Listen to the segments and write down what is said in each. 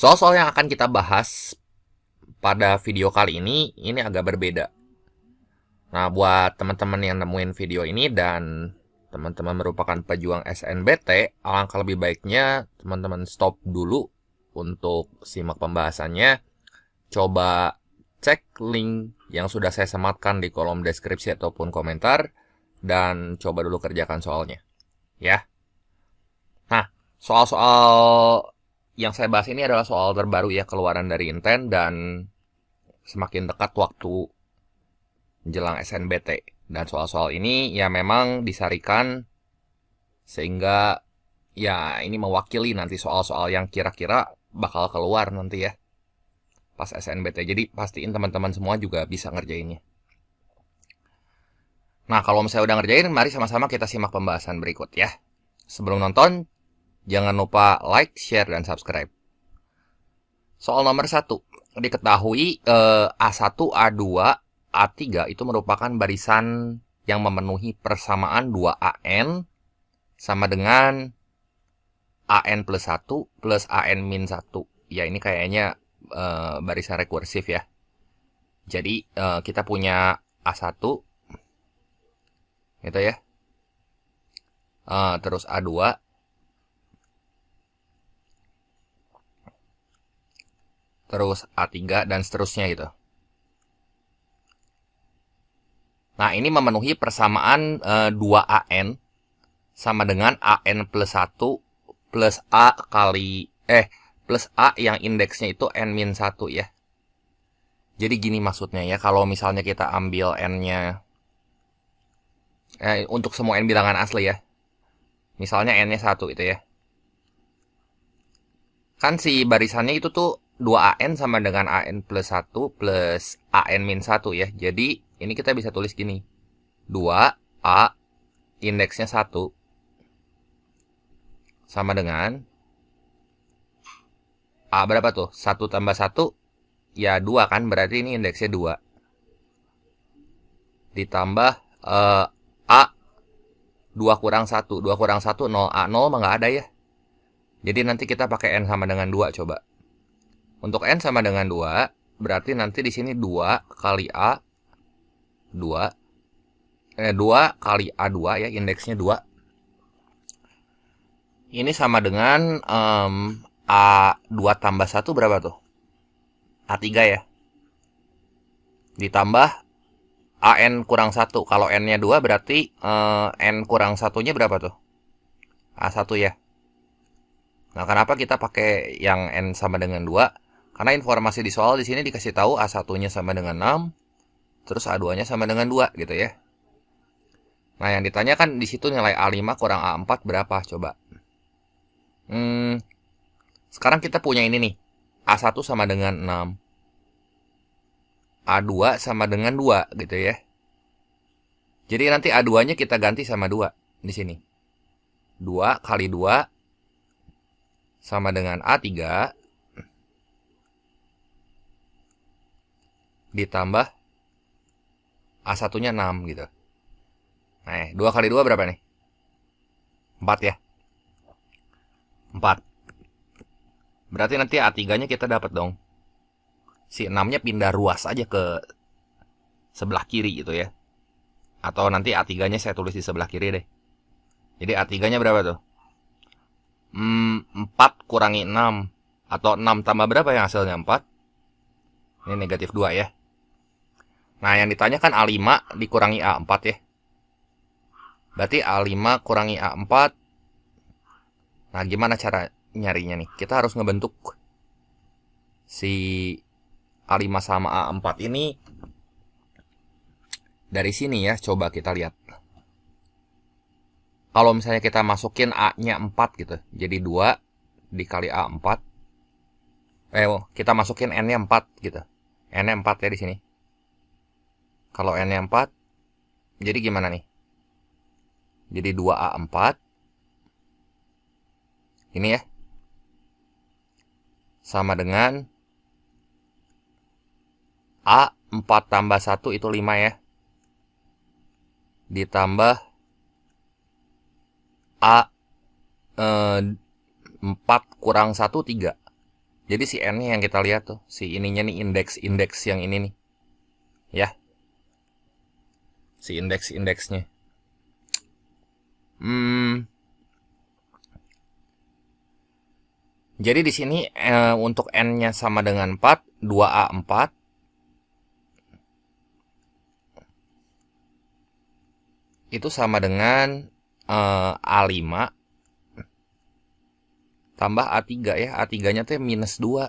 Soal-soal yang akan kita bahas pada video kali ini agak berbeda. Nah, buat teman-teman yang nemuin video ini dan teman-teman merupakan pejuang SNBT, alangkah lebih baiknya teman-teman stop dulu untuk simak pembahasannya. Coba cek link yang sudah saya sematkan di kolom deskripsi ataupun komentar, dan coba dulu kerjakan soalnya. Ya. Nah, soal-soal yang saya bahas ini adalah soal terbaru ya, keluaran dari Inten, dan semakin dekat waktu menjelang SNBT. Dan soal-soal ini ya memang disarikan sehingga ya ini mewakili nanti soal-soal yang kira-kira bakal keluar nanti ya pas SNBT. Jadi pastiin teman-teman semua juga bisa ngerjainnya. Nah, kalau misalnya udah ngerjain, mari sama-sama kita simak pembahasan berikut ya. Sebelum nonton, jangan lupa like, share, dan subscribe. Soal nomor 1. Diketahui A1, A2, A3 itu merupakan barisan yang memenuhi persamaan 2AN sama dengan AN plus 1 plus AN min 1. Ya, ini kayaknya barisan rekursif ya. Jadi kita punya A1 gitu ya. Terus A2, terus A3, dan seterusnya gitu. Nah, ini memenuhi persamaan 2AN sama dengan AN plus 1 plus A kali plus A yang indeksnya itu N-1 ya. Jadi gini maksudnya ya, kalau misalnya kita ambil N-nya untuk semua N bilangan asli ya. Misalnya N-nya 1 itu ya. Kan si barisannya itu tuh 2AN sama dengan AN plus 1 plus AN min 1 ya. Jadi ini kita bisa tulis gini. 2A indeksnya 1 sama dengan A berapa tuh? 1 tambah 1 ya 2 kan, berarti ini indeksnya 2. Ditambah A 2 kurang 1. 2 kurang 1 0. A 0 mah nggak ada ya. Jadi nanti kita pakai N sama dengan 2 coba. Untuk N sama dengan 2, berarti nanti di sini 2 kali A 2 kali A2 ya, indeksnya 2. Ini sama dengan A2 tambah 1 berapa tuh? A3 ya. Ditambah AN kurang 1. Kalau N-nya 2 berarti N kurang 1-nya berapa tuh? A1 ya. Nah, kenapa kita pakai yang N sama dengan 2? Karena informasi di soal di sini dikasih tahu A1-nya sama dengan 6, terus A2-nya sama dengan 2 gitu ya. Nah, yang ditanyakan di situ nilai A5 kurang A4 berapa coba? Sekarang kita punya ini nih. A1 sama dengan 6. A2 sama dengan 2 gitu ya. Jadi nanti A2-nya kita ganti sama 2 di sini. 2 kali 2 sama dengan A3 ditambah A1-nya 6 gitu. Nah, 2 kali 2 berapa nih? 4 ya. 4. Berarti nanti A3-nya kita dapat dong. Si 6-nya pindah ruas aja ke sebelah kiri gitu ya. Atau nanti A3-nya saya tulis di sebelah kiri deh. Jadi A3-nya berapa tuh? 4 kurangi 6. Atau 6 tambah berapa yang hasilnya? 4. Ini negatif 2 ya. Nah, yang ditanyakan A5 dikurangi A4 ya. Berarti A5 kurangi A4. Nah, gimana cara nyarinya nih? Kita harus ngebentuk si A5 sama A4 ini dari sini ya. Coba kita lihat. Kalau misalnya kita masukin A-nya 4 gitu. Jadi 2 dikali A4. Kita masukin N-nya 4 gitu. N-nya 4 ya di sini. Kalau N-nya 4, jadi gimana nih? Jadi 2A4. Ini ya. Sama dengan A4 tambah 1 itu 5 ya. Ditambah A 4 kurang 1, 3. Jadi si N-nya yang kita lihat tuh, si ininya nih, indeks yang ini nih. Ya. Si indeksnya. Jadi di sini untuk N-nya sama dengan 4, 2A4. Itu sama dengan A5 tambah A3 ya. A3-nya tuh minus 2.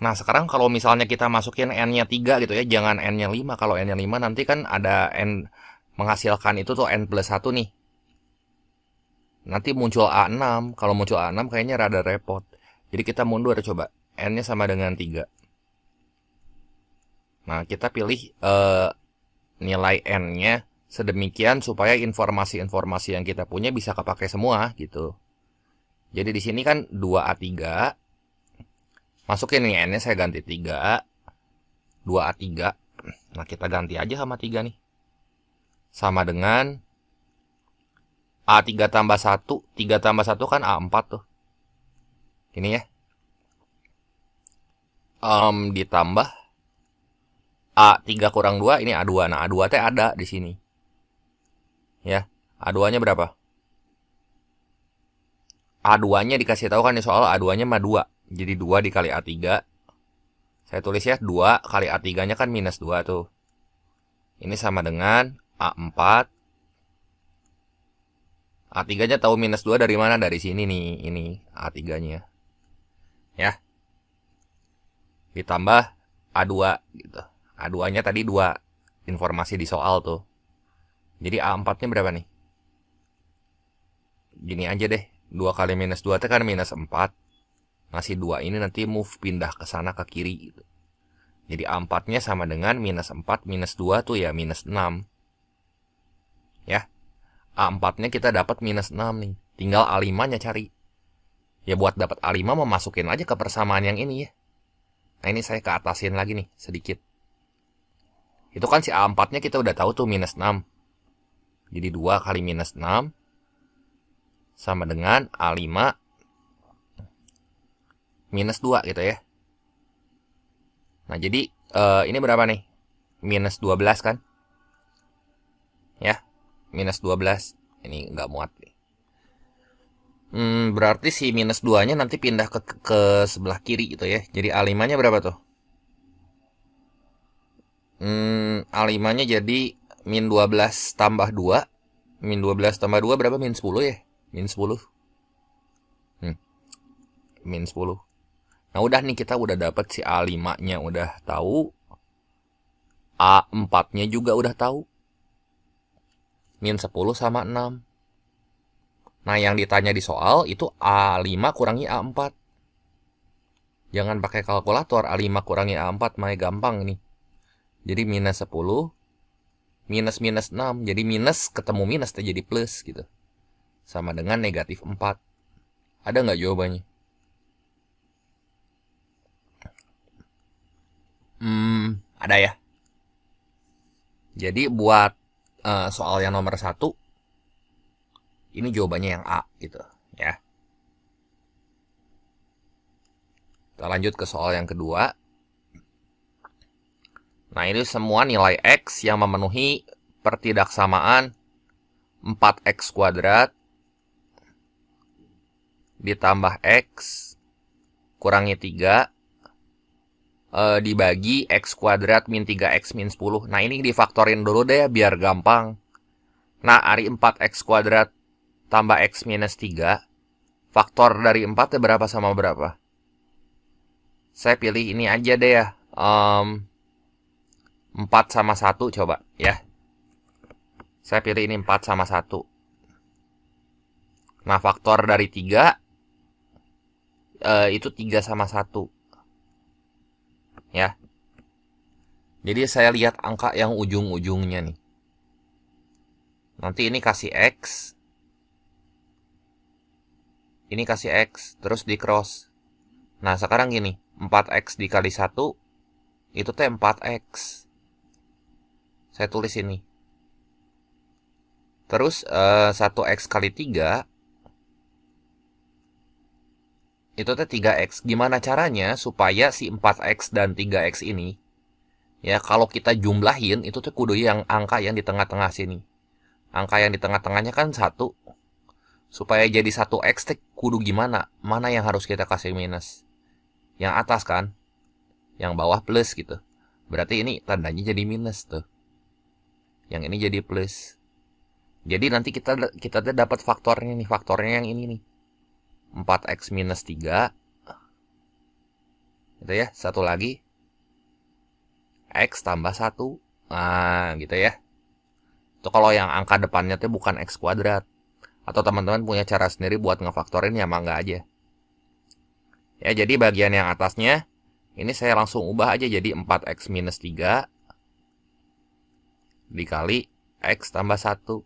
Nah, sekarang kalau misalnya kita masukin N-nya 3 gitu ya, jangan N-nya 5. Kalau N-nya 5 nanti kan ada N menghasilkan itu tuh N plus 1 nih. Nanti muncul A6. Kalau muncul A6 kayaknya rada repot. Jadi kita mundur coba. N-nya sama dengan 3. Nah, kita pilih nilai N-nya sedemikian supaya informasi-informasi yang kita punya bisa kepakai semua gitu. Jadi di sini kan 2A3. Masukin nih N-nya saya ganti 3. 2A3. Nah, kita ganti aja sama 3 nih. Sama dengan A3 tambah 1. 3 tambah 1 kan A4 tuh. Ini ya. Ditambah A3 kurang 2, ini A2. Nah, A2 teh ada di sini. Ya. A2-nya berapa? A2-nya dikasih tahu kan di soal, A2-nya mah 2. Jadi 2 dikali A3. Saya tulis ya, 2 kali A3-nya kan minus 2 tuh. Ini sama dengan A4. A3-nya tahu minus 2 dari mana? Dari sini nih, ini A3-nya. Ya. Ditambah A2 gitu. A2-nya tadi 2. Informasi di soal tuh. Jadi A4-nya berapa nih? Gini aja deh. 2 kali minus 2 itu kan minus 4. Masih 2 ini nanti move pindah ke sana ke kiri gitu. Jadi A4-nya sama dengan minus 4 minus 2 tuh ya minus 6. Ya. A4-nya kita dapat minus 6 nih. Tinggal A5-nya cari. Ya buat dapat A5 memasukin aja ke persamaan yang ini ya. Nah, ini saya ke atasin lagi nih sedikit. Itu kan si A4-nya kita udah tahu tuh minus 6. Jadi 2 kali minus 6 sama dengan A5 minus 2 gitu ya. Nah, jadi ini berapa nih? Minus 12 kan? Ya, minus 12. Ini nggak muat nih. Berarti si minus 2-nya nanti pindah ke sebelah kiri gitu ya. Jadi A5-nya berapa tuh? A5-nya jadi min 12 tambah 2. Min 12 tambah 2 berapa? Min 10 ya? Min 10. Min 10. Nah, udah nih kita udah dapat si A5-nya udah tahu. A4-nya juga udah tahu. Min 10 sama 6. Nah, yang ditanya di soal itu A5 kurangi A4. Jangan pakai kalkulator. A5 kurangi A4 mah gampang nih. Jadi minus 10 minus minus 6. Jadi minus ketemu minus jadi plus gitu. Sama dengan negatif 4. Ada nggak jawabannya? Ada ya. Jadi buat soal yang nomor 1, ini jawabannya yang A gitu ya. Kita lanjut ke soal yang kedua. Nah, ini semua nilai X yang memenuhi pertidaksamaan 4X kuadrat ditambah X kurangi 3 dibagi X kuadrat min 3X min 10. Nah, ini difaktorin dulu deh biar gampang. Nah, dari 4X kuadrat tambah X minus 3. Faktor dari 4 itu berapa sama berapa? Saya pilih ini aja deh ya. 4 sama 1 coba ya. Saya pilih ini 4 sama 1. Nah, faktor dari 3 itu 3 sama 1. Ya. Jadi saya lihat angka yang ujung-ujungnya nih. Nanti ini kasih X. Ini kasih X, terus di cross. Nah, sekarang gini, 4X dikali 1, itu teh 4X. Saya tulis ini. Terus 1X kali 3, itu teh 3x. Gimana caranya supaya si 4x dan 3x ini, ya kalau kita jumlahin, itu tuh kudu yang angka yang di tengah-tengah sini. Angka yang di tengah-tengahnya kan 1. Supaya jadi 1x teh kudu gimana? Mana yang harus kita kasih minus? Yang atas kan? Yang bawah plus gitu. Berarti ini tandanya jadi minus tuh. Yang ini jadi plus. Jadi nanti kita dapat faktornya nih, faktornya yang ini nih. 4x minus 3. Gitu ya, satu lagi. X tambah 1. Nah, gitu ya. Itu kalau yang angka depannya tuh bukan X kuadrat. Atau teman-teman punya cara sendiri buat ngefaktorin ya mangga aja. Ya, jadi bagian yang atasnya, ini saya langsung ubah aja jadi 4x minus 3 dikali X tambah 1.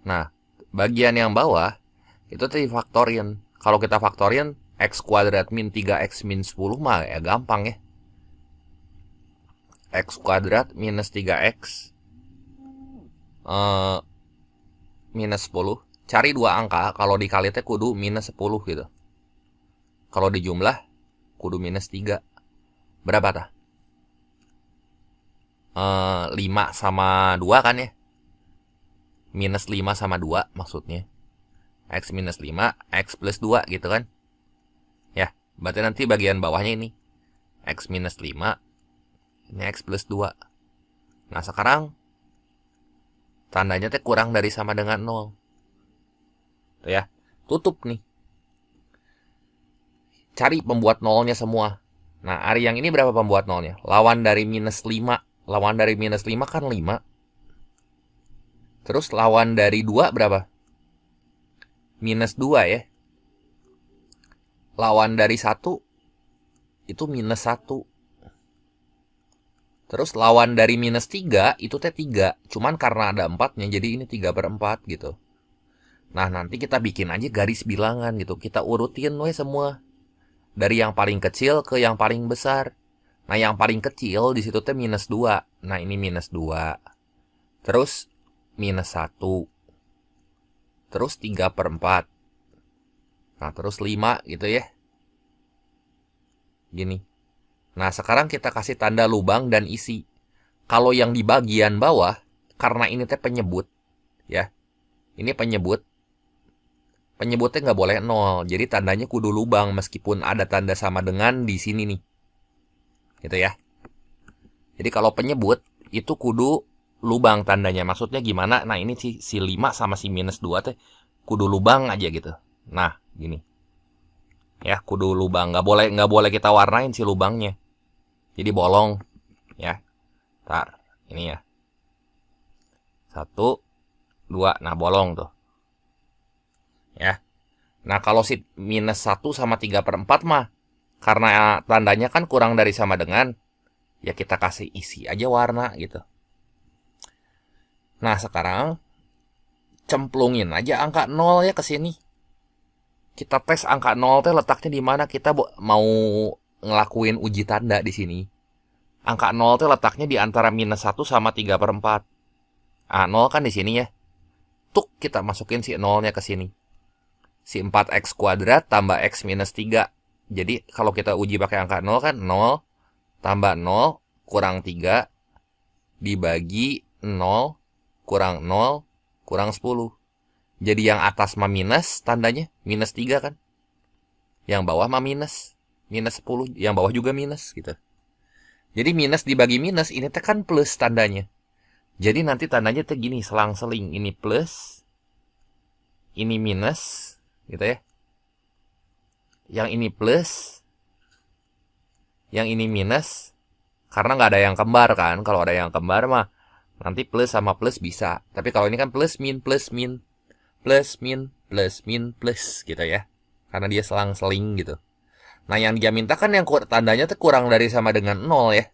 Nah, bagian yang bawah, itu tadi faktorin. Kalau kita faktorin, X kuadrat min 3X min 10 mah ya gampang ya. X kuadrat minus 3X minus 10. Cari dua angka, kalau dikali teh kudu minus 10 gitu. Kalau dijumlah, kudu minus 3. Berapa tah? 5 sama 2 kan ya? Minus 5 sama 2 maksudnya. X minus 5, X plus 2 gitu kan. Ya, berarti nanti bagian bawahnya ini. X minus 5, ini X plus 2. Nah, sekarang tandanya teh kurang dari sama dengan 0. Tuh ya, tutup nih. Cari pembuat nolnya semua. Nah, hari yang ini berapa pembuat nolnya? Lawan dari minus 5. Lawan dari minus 5 kan 5. Terus lawan dari 2 berapa? Minus 2 ya. Lawan dari 1 itu minus 1. Terus lawan dari minus 3 itu teh 3. Cuman karena ada 4-nya jadi ini 3/4 gitu. Nah, nanti kita bikin aja garis bilangan gitu. Kita urutin we semua. Dari yang paling kecil ke yang paling besar. Nah, yang paling kecil di situ teh minus 2. Nah, ini minus 2. Terus minus 1. Terus 3/4. Nah, terus 5 gitu ya. Gini. Nah, sekarang kita kasih tanda lubang dan isi. Kalau yang di bagian bawah, karena ini teh penyebut, ya. Ini penyebut. Penyebutnya nggak boleh 0. Jadi tandanya kudu lubang meskipun ada tanda sama dengan di sini nih. Gitu ya. Jadi kalau penyebut, itu kudu lubang tandanya. Maksudnya gimana? Nah, ini si 5 sama si minus 2 teh kudu lubang aja gitu. Nah, gini. Ya, kudu lubang. Nggak boleh kita warnain si lubangnya. Jadi bolong. Ya. Ntar, ini ya. 1, 2. Nah, bolong tuh. Ya. Nah, kalau si minus 1 sama 3/4 mah, karena tandanya kan kurang dari sama dengan, ya kita kasih isi aja warna gitu. Nah, sekarang cemplungin aja angka 0 ya ke sini. Kita tes angka 0 teh letaknya di mana, kita mau ngelakuin uji tanda di sini. Angka 0 teh letaknya di antara minus 1 sama 3/4. Ah, 0 kan di sini ya. Tuk, kita masukin si 0-nya ke sini. Si 4x kuadrat tambah x minus 3. Jadi kalau kita uji pakai angka 0 kan 0 tambah 0 kurang 3 dibagi 0 kurang 0 kurang 10. Jadi yang atas mah minus tandanya, minus 3 kan. Yang bawah mah minus, minus 10. Yang bawah juga minus gitu. Jadi minus dibagi minus, ini teh kan plus tandanya. Jadi nanti tandanya teh gini, selang-seling. Ini plus, ini minus, gitu ya. Yang ini plus, yang ini minus. Karena nggak ada yang kembar kan. Kalau ada yang kembar mah nanti plus sama plus bisa. Tapi kalau ini kan plus min, plus min, plus min, plus min, plus gitu ya. Karena dia selang-seling gitu. Nah, yang dia minta kan yang tandanya tuh kurang dari sama dengan 0 ya.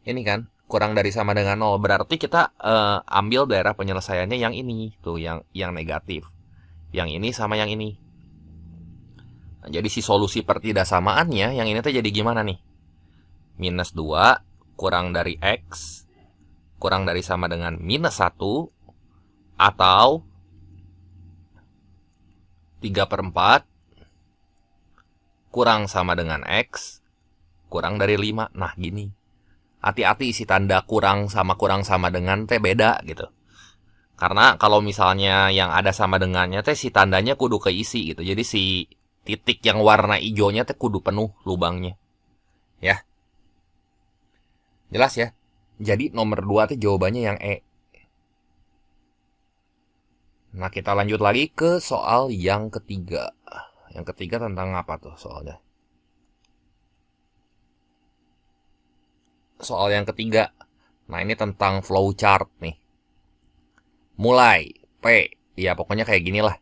Ini kan kurang dari sama dengan 0. Berarti kita ambil daerah penyelesaiannya yang ini tuh, yang negatif. Yang ini sama yang ini. Nah, jadi si solusi pertidaksamaannya yang ini tuh jadi gimana nih? Minus 2 kurang dari X kurang dari sama dengan minus 1 atau 3/4 kurang sama dengan X kurang dari 5. Nah gini, hati-hati isi tanda kurang sama dengan teh beda gitu. Karena kalau misalnya yang ada sama dengannya teh si tandanya kudu keisi gitu. Jadi si titik yang warna hijaunya teh kudu penuh lubangnya. Ya. Jelas ya? Jadi nomor 2 teh jawabannya yang E. Nah, kita lanjut lagi ke soal yang ketiga. Yang ketiga tentang apa tuh soalnya? Soal yang ketiga. Nah, ini tentang flowchart nih. Mulai P, ya pokoknya kayak gini lah.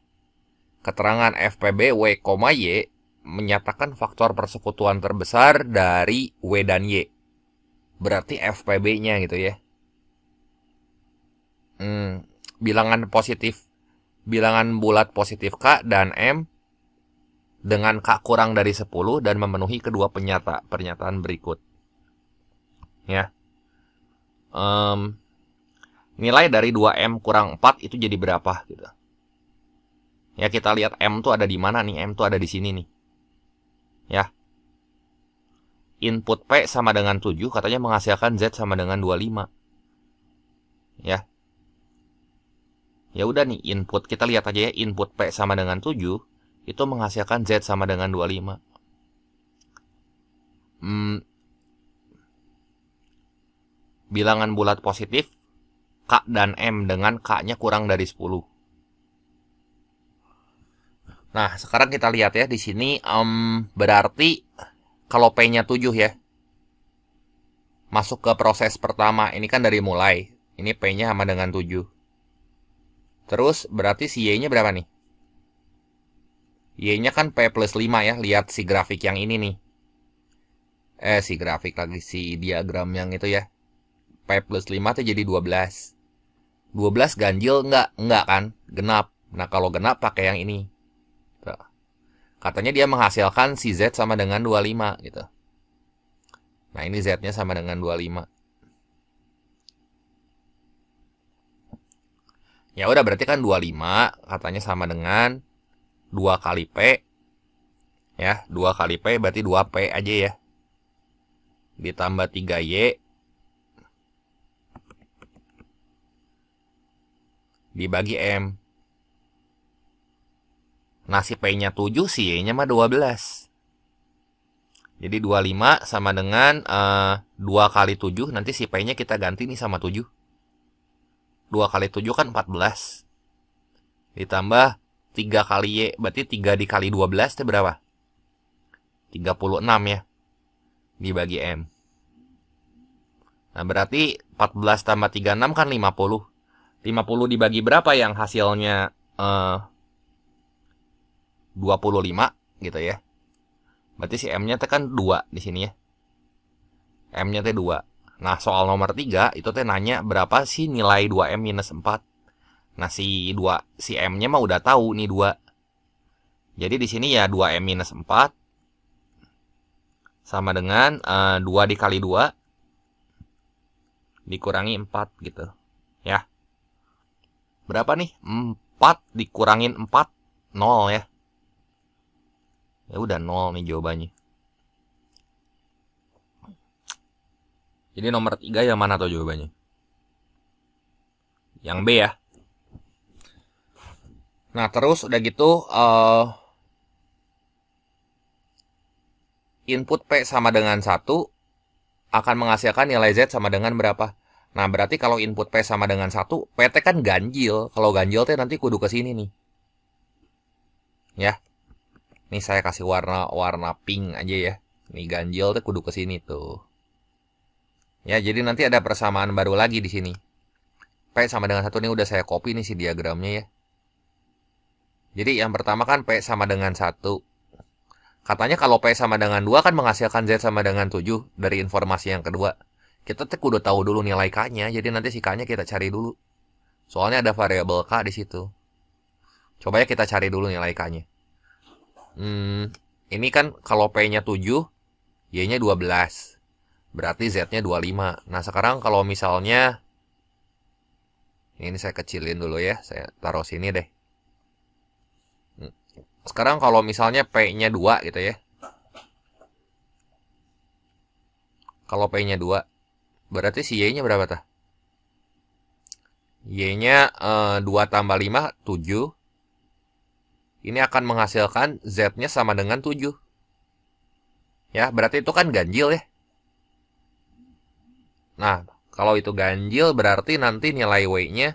Keterangan FPB W, Y menyatakan faktor persekutuan terbesar dari W dan Y. Berarti FPB-nya gitu ya. Bilangan positif, bilangan bulat positif K dan M dengan K kurang dari 10 dan memenuhi kedua pernyataan berikut. Ya. Nilai dari 2M kurang 4 itu jadi berapa gitu. Ya kita lihat M tuh ada di mana nih? M tuh ada di sini nih. Ya. Input P sama dengan 7 katanya menghasilkan Z sama dengan 25. Ya. Ya udah nih, input kita lihat aja ya, input P sama dengan 7 itu menghasilkan Z sama dengan 25. Bilangan bulat positif K dan M dengan K-nya kurang dari 10. Nah, sekarang kita lihat ya di sini berarti kalau P-nya 7 ya. Masuk ke proses pertama, ini kan dari mulai. Ini P-nya sama dengan 7. Terus berarti si Y-nya berapa nih? Y-nya kan P plus 5 ya, lihat si grafik yang ini nih. Si grafik lagi, si diagram yang itu ya. P plus 5 tuh jadi 12. 12 ganjil enggak kan? Genap. Nah kalau genap pakai yang ini. Tuh. Katanya dia menghasilkan si Z sama dengan 25 gitu. Nah ini Z-nya sama dengan 25. Ya udah berarti kan 25 katanya sama dengan 2 kali P. Ya, 2 kali P berarti 2P aja ya. Ditambah 3Y dibagi M. Nah si P-nya 7, si Y-nya mah 12. Jadi 25 sama dengan 2 kali 7. Nanti si P-nya kita ganti nih sama 7. 2 kali 7 kan 14. Ditambah 3 kali Y. Berarti 3 dikali 12 itu berapa? 36 ya. Dibagi M. Nah berarti 14 tambah 36 kan 50. 50 dibagi berapa yang hasilnya 25 gitu ya. Berarti si M-nya teh kan 2 di sini ya. M-nya teh 2. Nah, soal nomor 3 itu teh nanya berapa sih nilai 2M minus 4. Nah, si M-nya mah udah tahu nih 2. Jadi di sini ya 2M minus 4 sama dengan 2 dikali 2 dikurangi 4 gitu. Ya. Berapa nih? 4 dikurangin 4, 0 ya. Ya udah 0 nih jawabannya. Jadi nomor 3 yang mana tuh jawabannya? Yang B ya. Nah terus udah gitu input P sama dengan 1 akan menghasilkan nilai Z sama dengan berapa? Nah berarti kalau input P sama dengan 1, PT kan ganjil. Kalau ganjil teh nanti kudu ke sini nih. Ya. Nih saya kasih warna pink aja ya. Nih ganjil teh kudu ke sini tuh. Ya, jadi nanti ada persamaan baru lagi di sini. P sama dengan 1 nih udah saya copy nih si diagramnya ya. Jadi yang pertama kan P sama dengan 1. Katanya kalau P sama dengan 2 kan menghasilkan Z sama dengan 7 dari informasi yang kedua. Kita tuh kudu tahu dulu nilai K-nya, jadi nanti si K-nya kita cari dulu. Soalnya ada variabel K di situ. Coba ya kita cari dulu nilai K-nya. Ini kan kalau P-nya 7, Y-nya 12. Berarti Z-nya 25. Nah, sekarang kalau misalnya ini saya kecilin dulu ya, saya taruh sini deh. Sekarang kalau misalnya P-nya 2 gitu ya. Kalau P-nya 2, berarti si Y-nya berapa tah? Y-nya 2 tambah 5, 7. Ini akan menghasilkan Z-nya sama dengan 7. Ya, berarti itu kan ganjil ya. Nah, kalau itu ganjil berarti nanti nilai W-nya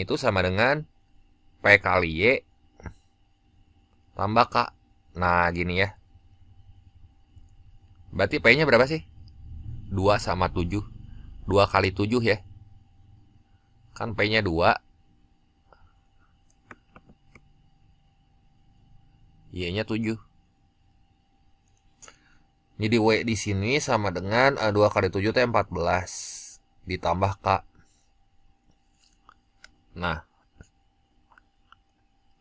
itu sama dengan P kali Y tambah K. Nah, gini ya. Berarti P-nya berapa sih? 2 sama 7. 2 kali 7 ya. Kan P-nya 2. Y-nya 7. Jadi W di sini sama dengan 2 kali 7 itu 14 ditambah K. Nah,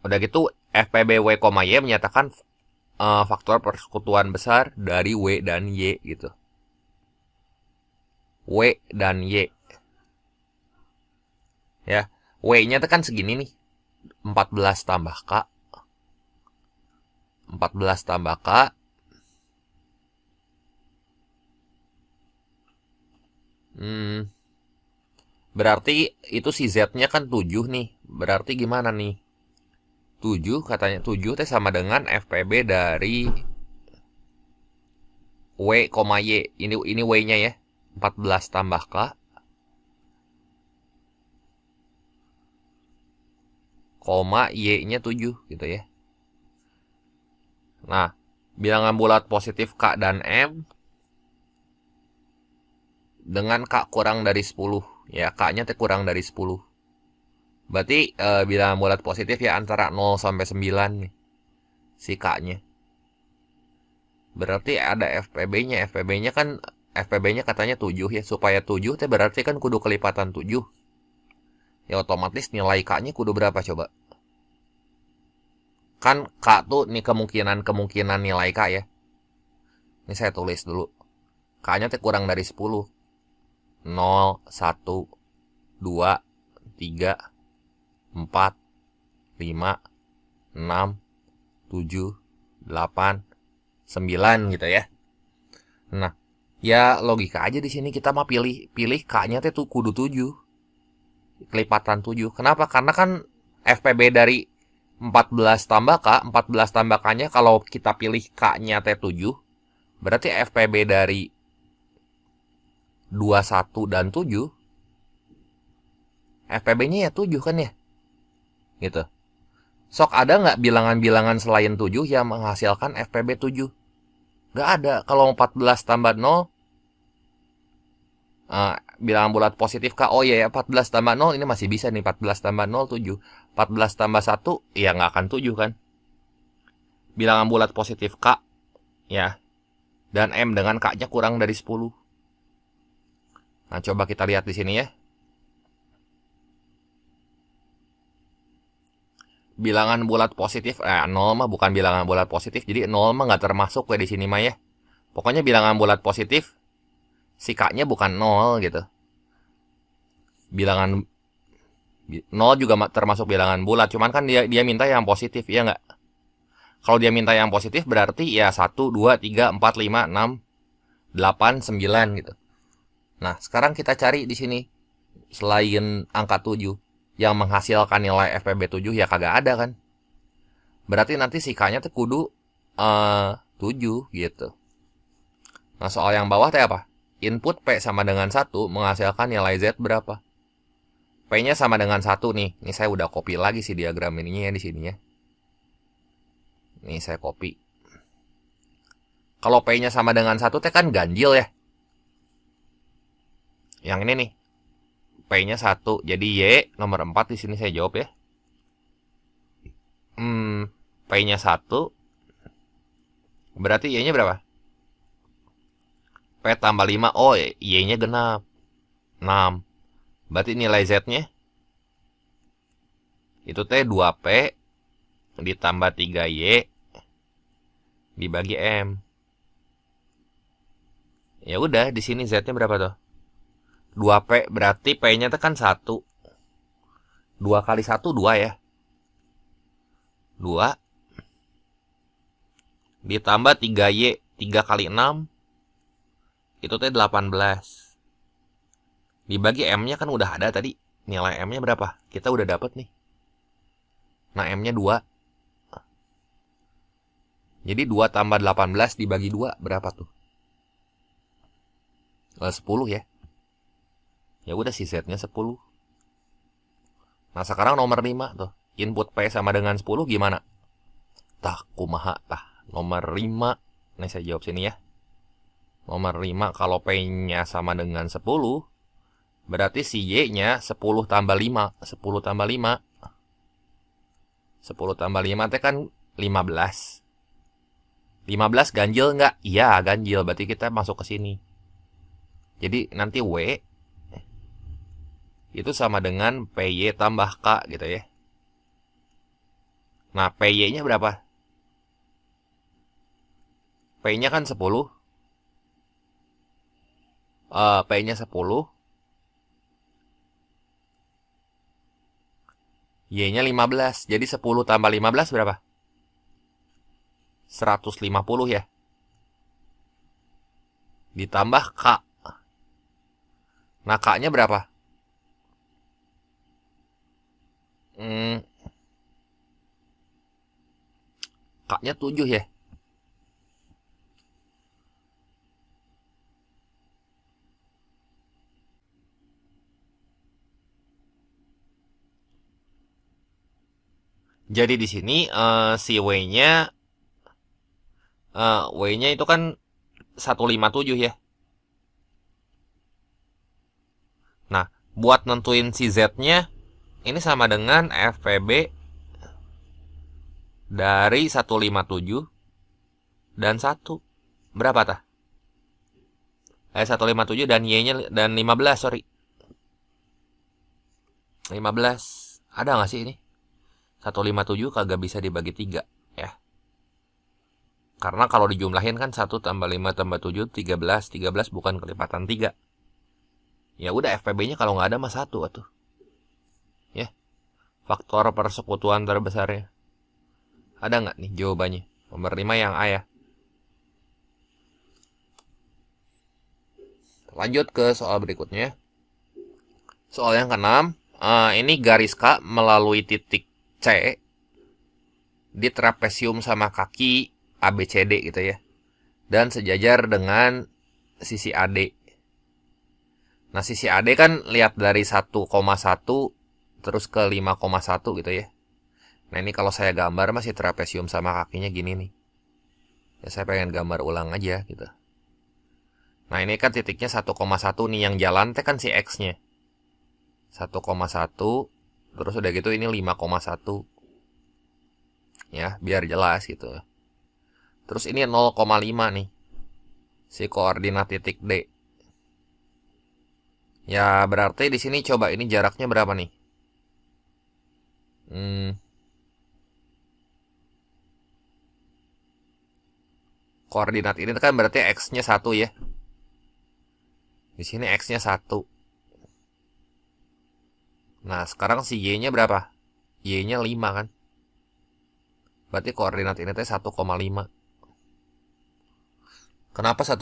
udah gitu FPB W, Y menyatakan faktor persekutuan besar dari W dan Y gitu. W dan Y. Ya, W-nya itu kan segini nih. 14 tambah K. 14 tambah K. Berarti itu si Z-nya kan 7 nih. Berarti gimana nih? 7 katanya 7 teh sama dengan FPB dari W, Y. Ini W-nya ya. 14 tambah K. Y-nya 7 gitu ya. Nah, bilangan bulat positif K dan M dengan K kurang dari 10. Ya, K-nya teh kurang dari 10. Berarti bilangan bulat positif ya antara 0 sampai 9 nih. Si K-nya. Berarti ada FPB-nya. FPB-nya katanya 7 ya. Supaya 7 teh berarti kan kudu kelipatan 7. Ya otomatis nilai K-nya kudu berapa coba? Kan K tuh nih kemungkinan nilai K ya. Ini saya tulis dulu. K-nya teh kurang dari 10. 0, 1, 2, 3, 4, 5, 6, 7, 8, 9 gitu ya. Nah, ya logika aja di sini kita mah pilih K-nya tuh kudu 7. Kelipatan 7. Kenapa? Karena kan FPB dari 14 tambah K, 14 tambah K-nya kalau kita pilih K-nya teh 7, berarti FPB dari 21 dan 7, FPB-nya ya 7 kan ya? Gitu. Sok ada nggak bilangan-bilangan selain 7 yang menghasilkan FPB 7? Nggak ada. Kalau 14 tambah 0, bilangan bulat positif K. Oh iya ya, 14 tambah 0 ini masih bisa nih. 14 tambah 0, 7. 14 tambah 1, ya nggak akan 7 kan? Bilangan bulat positif K, ya. Dan M dengan K-nya kurang dari 10. Nah, coba kita lihat di sini ya. Bilangan bulat positif, 0 mah bukan bilangan bulat positif, jadi 0 mah nggak termasuk di sini mah ya. Pokoknya bilangan bulat positif, si K-nya bukan 0 gitu. Bilangan 0 juga termasuk bilangan bulat, cuman kan dia minta yang positif, ya nggak? Kalau dia minta yang positif berarti ya 1, 2, 3, 4, 5, 6, 8, 9 gitu. Nah, sekarang kita cari di sini selain angka 7 yang menghasilkan nilai FPB 7 ya kagak ada kan. Berarti nanti si K-nya tuh kudu 7 gitu. Nah, soal yang bawah teh apa? Input P sama dengan 1 menghasilkan nilai Z berapa? P-nya sama dengan 1 nih. Ini saya udah copy lagi si diagram ininya ya di sini ya. Nih saya copy. Kalau P-nya sama dengan 1 teh kan ganjil ya. Yang ini nih. P-nya 1. Jadi Y nomor 4 di sini saya jawab ya. P-nya 1. Berarti Y-nya berapa? P tambah 5. Oh, Y-nya genap. 6. Berarti nilai Z-nya itu teh 2P ditambah 3Y dibagi M. Ya udah, di sini Z-nya berapa tuh? 2P berarti P-nya itu kan 1. 2 kali 1 2 ya. 2 ditambah 3Y, 3 kali 6, itu teh 18. Dibagi M-nya kan udah ada tadi. Nilai M-nya berapa? Kita udah dapet nih. Nah, M-nya 2. Jadi 2 tambah 18 dibagi 2 berapa tuh? 10 ya. Ya udah si Z-nya 10. Nah, sekarang nomor 5 tuh. Input P sama dengan 10 gimana? Tah, kumaha tah. Nomor 5. Nih saya jawab sini ya. Nomor 5 kalau P-nya sama dengan 10, berarti si Y-nya 10 tambah 5. 10 tambah 5. 10 tambah 5 itu kan 15. 15 ganjil nggak? Iya, ganjil. Berarti kita masuk ke sini. Jadi nanti W itu sama dengan PY tambah K gitu ya. Nah, PY-nya berapa? P-nya kan 10. P-nya 10. Y-nya 15. Jadi 10 tambah 15 berapa? 150 ya. Ditambah K. Nah, K-nya berapa? K-nya 7 ya. Jadi di sini si W-nya itu kan 157 ya. Nah, buat nentuin si Z-nya ini sama dengan FPB dari 157 dan 1. Berapa tah? 157 dan Y-nya dan 15, sorry. 15. Ada nggak sih ini? 157 kagak bisa dibagi 3 ya. Karena kalau dijumlahin kan 1 tambah 5 tambah 7 13. 13 bukan kelipatan 3. Ya udah FPB-nya kalau nggak ada mah 1 atuh. Ya. Faktor persekutuan terbesarnya. Ada nggak nih jawabannya? Nomor 5 yang A ya. Lanjut ke soal berikutnya. Soal yang ke-6. Ini garis K melalui titik C di trapesium sama kaki ABCD gitu ya. Dan sejajar dengan sisi AD. Nah, sisi AD kan lihat dari 1,1 terus ke 5,1 gitu ya. Nah, ini kalau saya gambar masih trapesium sama kakinya gini nih. Ya saya pengen gambar ulang aja gitu. Nah, ini kan titiknya 1,1 nih, yang jalan teh kan si X-nya. 1,1 terus udah gitu ini 5,1. Ya, biar jelas gitu. Terus ini 0,5 nih. Si koordinat titik D. Ya, berarti di sini coba ini jaraknya berapa nih? Koordinat ini kan berarti X-nya 1 ya. Di sini X-nya 1. Nah, sekarang si Y-nya berapa? Y-nya 5 kan. Berarti koordinat ini teh 1,5. Kenapa 1,5?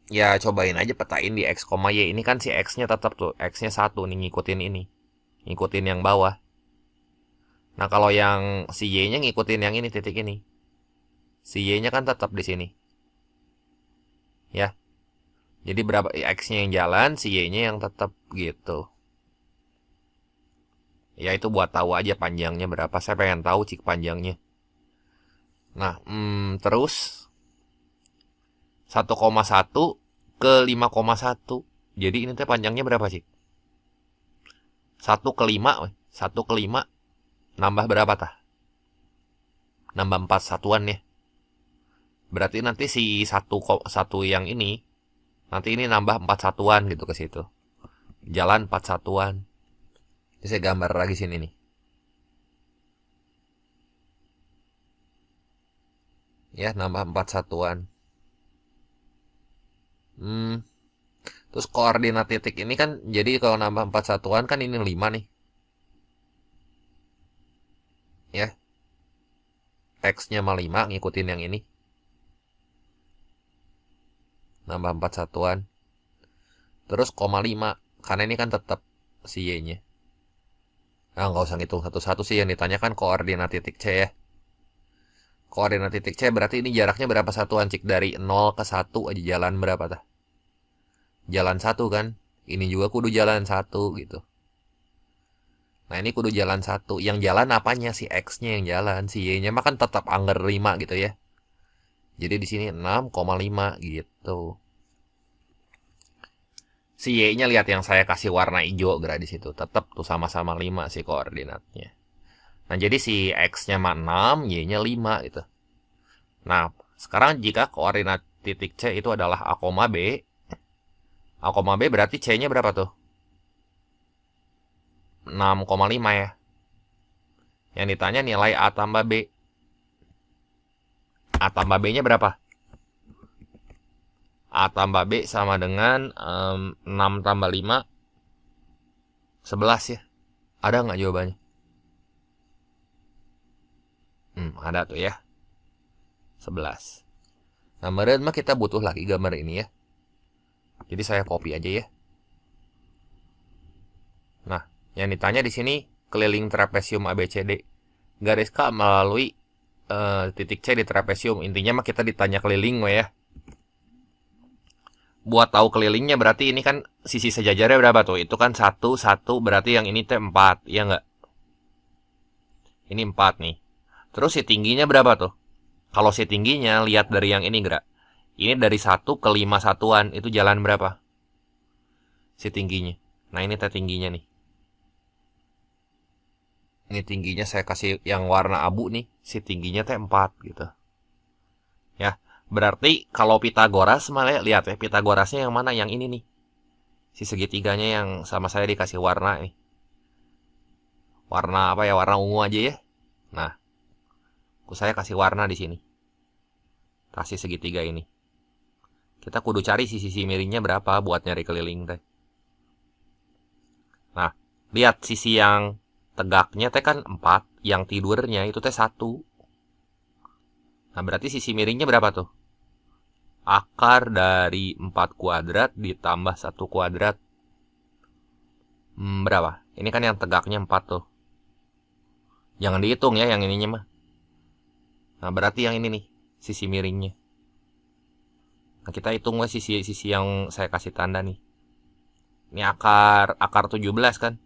Ya cobain aja petain di X, Y. Ini kan si X-nya tetap tuh. X-nya 1 nih, ngikutin ini. Ngikutin yang bawah. Nah, kalau yang si Y-nya ngikutin yang ini, titik ini. Si Y-nya kan tetap di sini. Ya. Jadi berapa X-nya yang jalan, si Y-nya yang tetap gitu. Ya itu buat tahu aja panjangnya berapa. Saya pengen tahu cik panjangnya. Nah, terus 1,1 ke 5,1. Jadi ini teh panjangnya berapa sih? 1 ke 5, 1 ke 5 nambah berapa tah? Nambah 4 satuan ya. Berarti nanti si 1 yang ini nanti ini nambah 4 satuan gitu ke situ. Jalan 4 satuan. Jadi saya gambar lagi sini nih. Ya, nambah 4 satuan. Terus koordinat titik ini kan, jadi kalau nambah 4 satuan kan ini 5 nih. Ya. X-nya mah 5, ngikutin yang ini. nambah 4 satuan. Terus koma 5, karena ini kan tetap si Y-nya. Nah, nggak usah ngitung satu-satu sih, yang ditanyakan koordinat titik C ya. Koordinat titik C berarti ini jaraknya berapa satuan, Cik? Dari 0 ke 1 aja jalan berapa tah? Jalan 1 kan? Ini juga kudu jalan 1 gitu. Nah, ini kudu jalan 1. Yang jalan apanya? Si X-nya yang jalan. Si Y-nya mah kan tetap angger 5 gitu ya. Jadi di sini 6,5 gitu. Si Y-nya lihat yang saya kasih warna hijau gerak di situ. Tetap tuh sama-sama 5 si koordinatnya. Nah, jadi si X-nya mah 6, Y-nya 5 gitu. Nah, sekarang jika koordinat titik C itu adalah A, B. A, B berarti C-nya berapa tuh? 6,5 ya. Yang ditanya nilai A tambah B. A tambah B-nya berapa? A tambah B sama dengan 6 tambah 5. 11 ya. Ada nggak jawabannya? Ada tuh ya. 11. Nah, meren mah kita butuh lagi gambar ini ya. Jadi saya copy aja ya. Nah, yang ditanya di sini keliling trapesium ABCD. Garis K melalui titik C di trapesium. Intinya mah kita ditanya keliling ya. Buat tahu kelilingnya berarti ini kan sisi sejajarnya berapa tuh? Itu kan 1, 1 berarti yang ini teh 4, iya nggak? Ini 4 nih. Terus si tingginya berapa tuh? Kalau si tingginya lihat dari yang ini gerak. Ini dari 1 ke 5 satuan, itu jalan berapa? Si tingginya. Nah, ini teh tingginya nih. Ini tingginya saya kasih yang warna abu nih, si tingginya teh 4 gitu. Ya, berarti kalau Pitagoras malah lihat ya, Pitagorasnya yang mana? Yang ini nih. Si segitiganya yang sama saya dikasih warna nih. Warna apa ya? Warna ungu aja ya. Nah, saya kasih warna di sini. Kasih segitiga ini. Kita kudu cari sisi miringnya berapa buat nyari keliling teh. Nah, lihat sisi yang tegaknya teh kan 4, yang tidurnya itu teh 1. Nah, berarti sisi miringnya berapa tuh? Akar dari 4 kuadrat ditambah 1 kuadrat. Berapa? Ini kan yang tegaknya 4 tuh. Jangan dihitung ya yang ininya mah. Nah, berarti yang ini nih, sisi miringnya. Nah, kita hitung sisi yang saya kasih tanda nih. Ini akar 17 kan?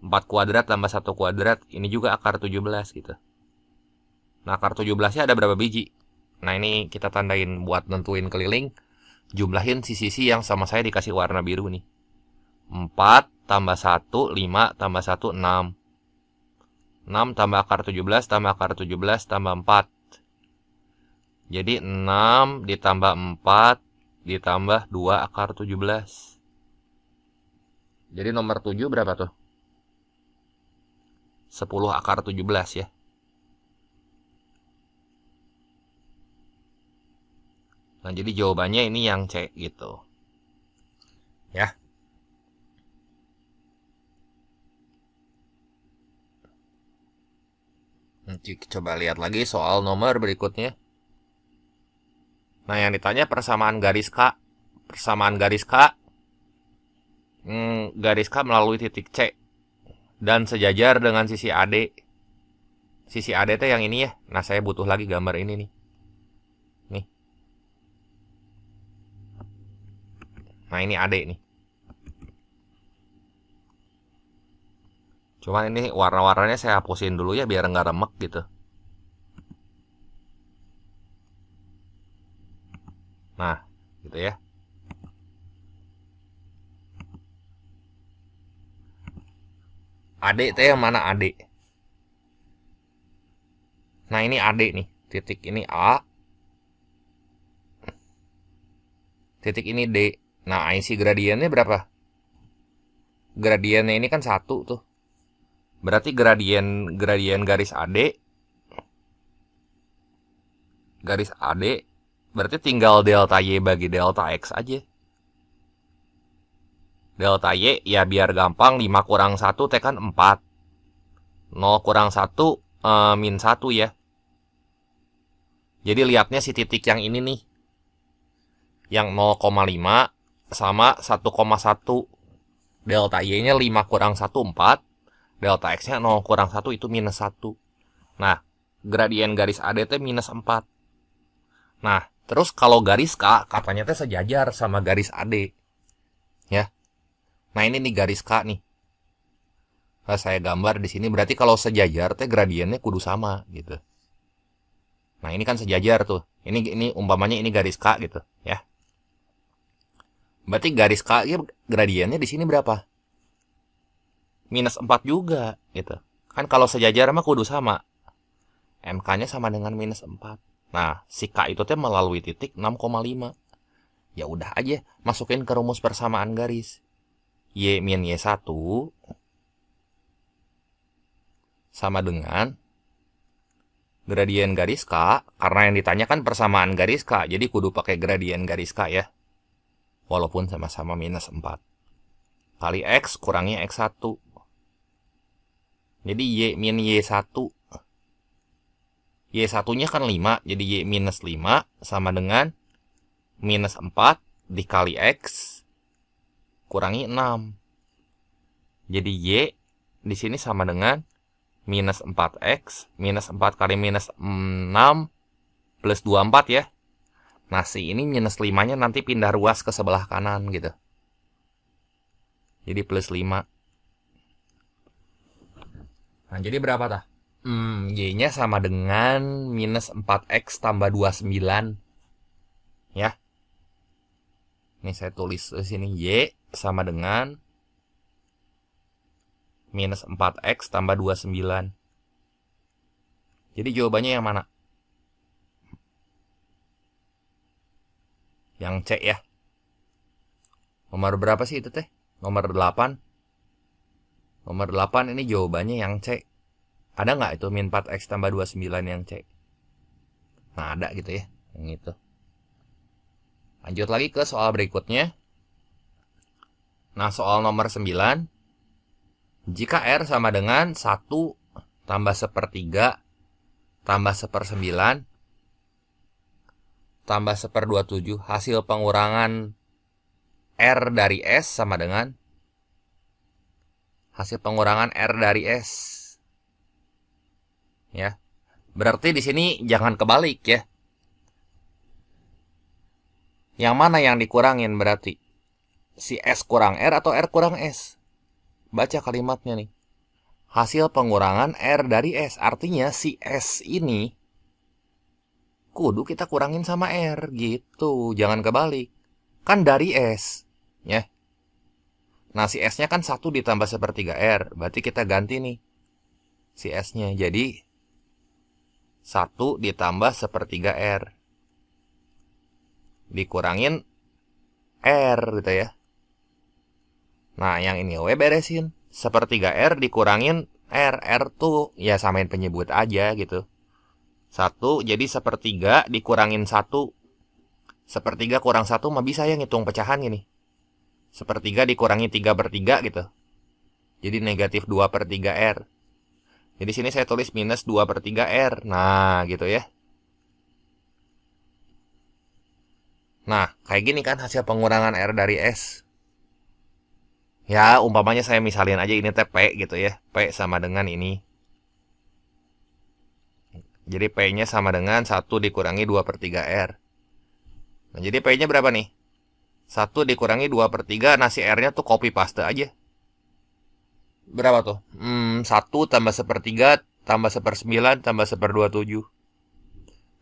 4 kuadrat tambah 1 kuadrat, ini juga akar 17 gitu. Nah, akar 17-nya ada berapa biji? Nah, ini kita tandain buat nentuin keliling. Jumlahin sisi yang sama saya dikasih warna biru nih. 4 tambah 1, 5 tambah 1, 6. 6 tambah akar 17 tambah akar 17 tambah 4. Jadi 6 ditambah 4 ditambah 2 akar 17. Jadi nomor 7 berapa tuh? 10 akar 17 ya. Nah, jadi jawabannya ini yang C gitu. Ya. Coba lihat lagi soal nomor berikutnya. Nah, yang ditanya persamaan garis K. Persamaan garis K. Garis K melalui titik C. Dan sejajar dengan sisi AD. Sisi AD itu yang ini ya. Nah, saya butuh lagi gambar ini nih. Nih. Nah, ini AD nih. Cuman ini warna-warnanya saya hapusin dulu ya biar nggak remek gitu. Nah, gitu ya. AD itu yang mana AD? Nah, ini AD nih. Titik ini A. Titik ini D. Nah, isi gradiennya berapa? Gradiennya ini kan 1 tuh. Berarti gradien garis AD. Garis AD. Berarti tinggal delta Y bagi delta X aja. Delta Y ya biar gampang 5 kurang 1 T kan 4. 0 kurang 1 -1 ya. Jadi lihatnya si titik yang ini nih. yang 0,5 sama 1,1. Delta Y-nya 5 kurang 1, 4. Delta X-nya 0 kurang 1 itu minus 1. Nah, gradien garis AD teh minus 4. Nah, terus kalau garis K, katanya teh sejajar sama garis AD. Ya. Nah, ini nih garis K nih. Nah, saya gambar di sini berarti kalau sejajar teh gradiennya kudu sama gitu. Nah, ini kan sejajar tuh. Ini umpamanya ini garis K gitu, ya. Berarti garis K ya gradiennya di sini berapa? Minus 4 juga gitu. Kan kalau sejajar mah kudu sama. MK-nya sama dengan minus 4. Nah, si K itu teh melalui titik 6,5. Ya udah aja, masukin ke rumus persamaan garis. Y min Y1 sama dengan gradien garis K, karena yang ditanyakan persamaan garis K, jadi kudu pakai gradien garis K ya. Walaupun sama-sama minus 4. Kali X kurangi X1. Jadi Y min Y1. Y1-nya kan 5, jadi Y minus 5 sama dengan minus 4 dikali X kurangi 6. Jadi Y di sini sama dengan minus 4X, minus 4 kali minus 6 plus 24 ya. Nah, si ini minus 5-nya nanti pindah ruas ke sebelah kanan gitu. Jadi plus 5. Nah, jadi berapa tah? Y-nya sama dengan minus 4X tambah 29. Ya. Ini saya tulis di sini. Y sama dengan minus 4X tambah 29. Jadi jawabannya yang mana? Yang C ya. Nomor berapa sih itu teh? Nomor 8. Nomor 8 ini jawabannya yang C. Ada nggak itu min 4X tambah 29 yang C? Nah, ada gitu ya. Yang itu. Lanjut lagi ke soal berikutnya. Nah, soal nomor 9. Jika R sama dengan 1 tambah 1/3 tambah 1/9 tambah 1/27, hasil pengurangan R dari S sama dengan hasil pengurangan R dari S. Ya. Berarti di sini jangan kebalik ya. Yang mana yang dikurangin berarti? Si S kurang R atau R kurang S? Baca kalimatnya nih. Hasil pengurangan R dari S. Artinya si S ini kudu kita kurangin sama R gitu. Jangan kebalik. Kan dari S. Ya. Nah, si S-nya kan 1 ditambah 1/3 R. Berarti kita ganti nih. Si S-nya. Jadi 1 ditambah 1/3 R. Dikurangin R gitu ya. Nah, yang ini we beresin. 1/3 R dikurangin R. R tuh ya samain penyebut aja gitu. 1 jadi 1/3 dikurangin 1. 1/3 kurang 1 mah bisa ya ngitung pecahan gini. 1/3 dikurangi 3/3 gitu. Jadi negatif 2/3 R. Jadi sini saya tulis minus 2/3 R. Nah, gitu ya. Nah, kayak gini kan hasil pengurangan R dari S. Ya, umpamanya saya misalin aja ini teh P gitu ya. P sama dengan ini. Jadi P-nya sama dengan 1 dikurangi 2/3 R. Nah, jadi P-nya berapa nih? 1 dikurangi 2/3, nah si R-nya tuh copy paste aja. Berapa tuh? 1 tambah 1/3 tambah 1/9 tambah 1/27.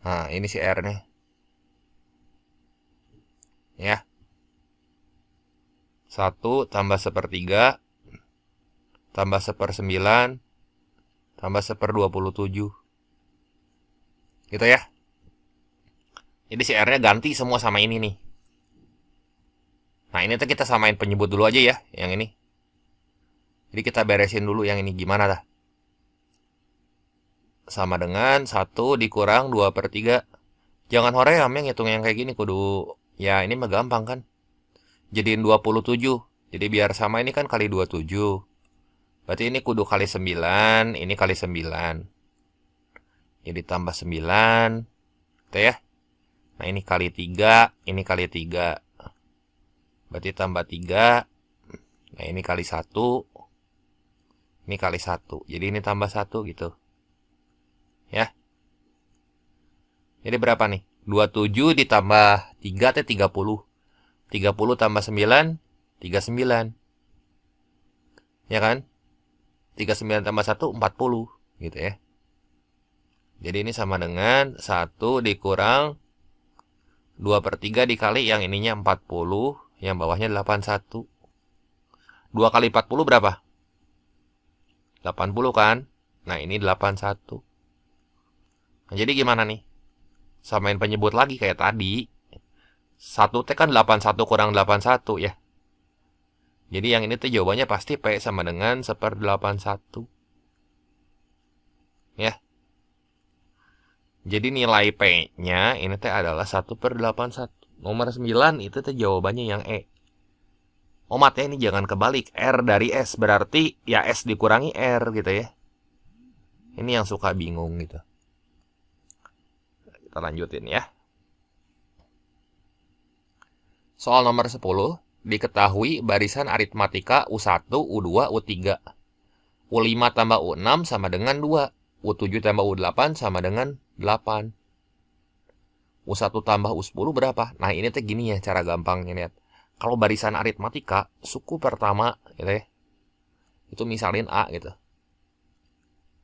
Nah, ini si R-nya. Ya. 1 tambah 1/3 tambah 1/9 tambah 1/27. Gitu ya. Jadi si R-nya ganti semua sama ini nih. Nah, ini tuh kita samain penyebut dulu aja ya, yang ini. Jadi kita beresin dulu yang ini gimana dah. Sama dengan 1 dikurang 2/3. Jangan hoream yang ngitung yang kayak gini kudu. Ya, ini mah gampang kan. Jadiin 27. Jadi biar sama ini kan kali 27. Berarti ini kudu kali 9, ini kali 9. Jadi tambah 9. Gitu ya. Nah, ini kali 3, ini kali 3. Berarti tambah 3. Nah, ini kali 1. Ini kali 1. Jadi ini tambah 1 gitu. Ya. Jadi berapa nih? 27 ditambah 3 itu 30. 30 tambah 9, 39. Ya kan? 39 tambah 1, 40. Gitu ya. Jadi ini sama dengan 1 dikurang 2/3 dikali yang ininya 40. Yang bawahnya 81. 2 kali 40 berapa? 80 kan? Nah, ini 81. Nah, jadi gimana nih? Samain penyebut lagi kayak tadi. 1 T kan 81 kurang 81 ya. Jadi yang ini tuh jawabannya pasti P sama dengan 1/81. Ya. Jadi nilai P-nya ini teh adalah 1/81. Nomor 9 itu tuh jawabannya yang E. Omat ya, ini jangan kebalik. R dari S berarti ya S dikurangi R gitu ya. Ini yang suka bingung gitu. Kita lanjutin ya. Soal nomor 10. Diketahui barisan aritmatika U1, U2, U3. U5 tambah U6 sama dengan 2. U7 tambah U8 sama dengan 8. U1 tambah U10 berapa? Nah, ini tuh gini ya cara gampangnya lihat. Kalau barisan aritmatika, suku pertama gitu ya. Itu misalin A gitu.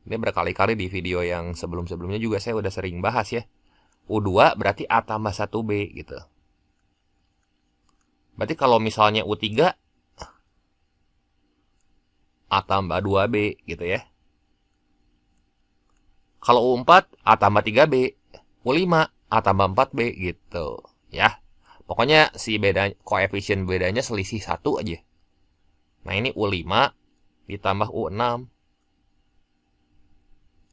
Ini berkali-kali di video yang sebelum-sebelumnya juga saya udah sering bahas ya. U2 berarti A tambah 1B gitu. Berarti kalau misalnya U3, A tambah 2B gitu ya. Kalau U4, A tambah 3B. U5, A tambah 4B gitu. Ya. Pokoknya si beda koefisien bedanya selisih 1 aja. Nah, ini U5 ditambah U6.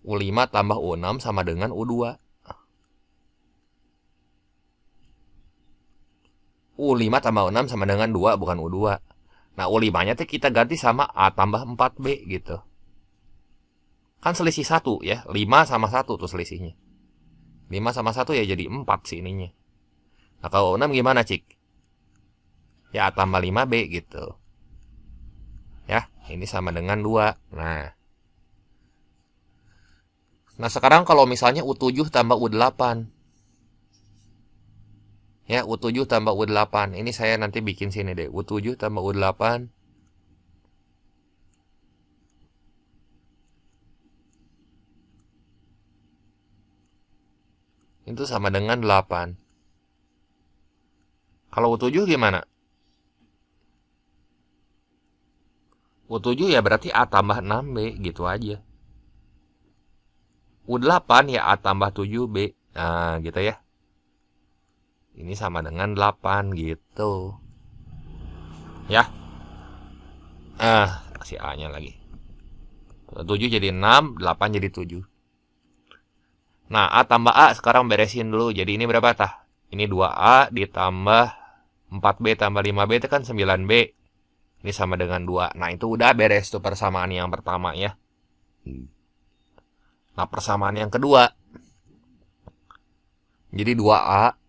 U5 tambah U6 sama dengan U2. U5 tambah U6 sama dengan 2, bukan U2. Nah, U5-nya tuh kita ganti sama A tambah 4B gitu. Kan selisih 1 ya. 5 sama 1 tuh selisihnya. 5 sama 1 ya jadi 4 sih ininya. Nah, kalau U6 gimana, Cik? Ya, A tambah 5B gitu. Ya, ini sama dengan 2. Nah, sekarang kalau misalnya U7 tambah U8. Ya, U7 tambah U8. Ini saya nanti bikin sini deh. U7 tambah U8. Itu sama dengan 8. Kalau U7 gimana? U7 ya berarti A tambah 6B gitu aja. U8 ya A tambah 7B. Nah, gitu ya. Ini sama dengan 8 gitu. Ya. Kasih A-nya lagi. 7 jadi 6, 8 jadi 7. Nah, A tambah A sekarang beresin dulu. Jadi ini berapa tah? Ini 2A ditambah 4B tambah 5B itu kan 9B. Ini sama dengan 2. Nah, itu udah beres tuh persamaan yang pertama ya. Nah, persamaan yang kedua. Jadi 2A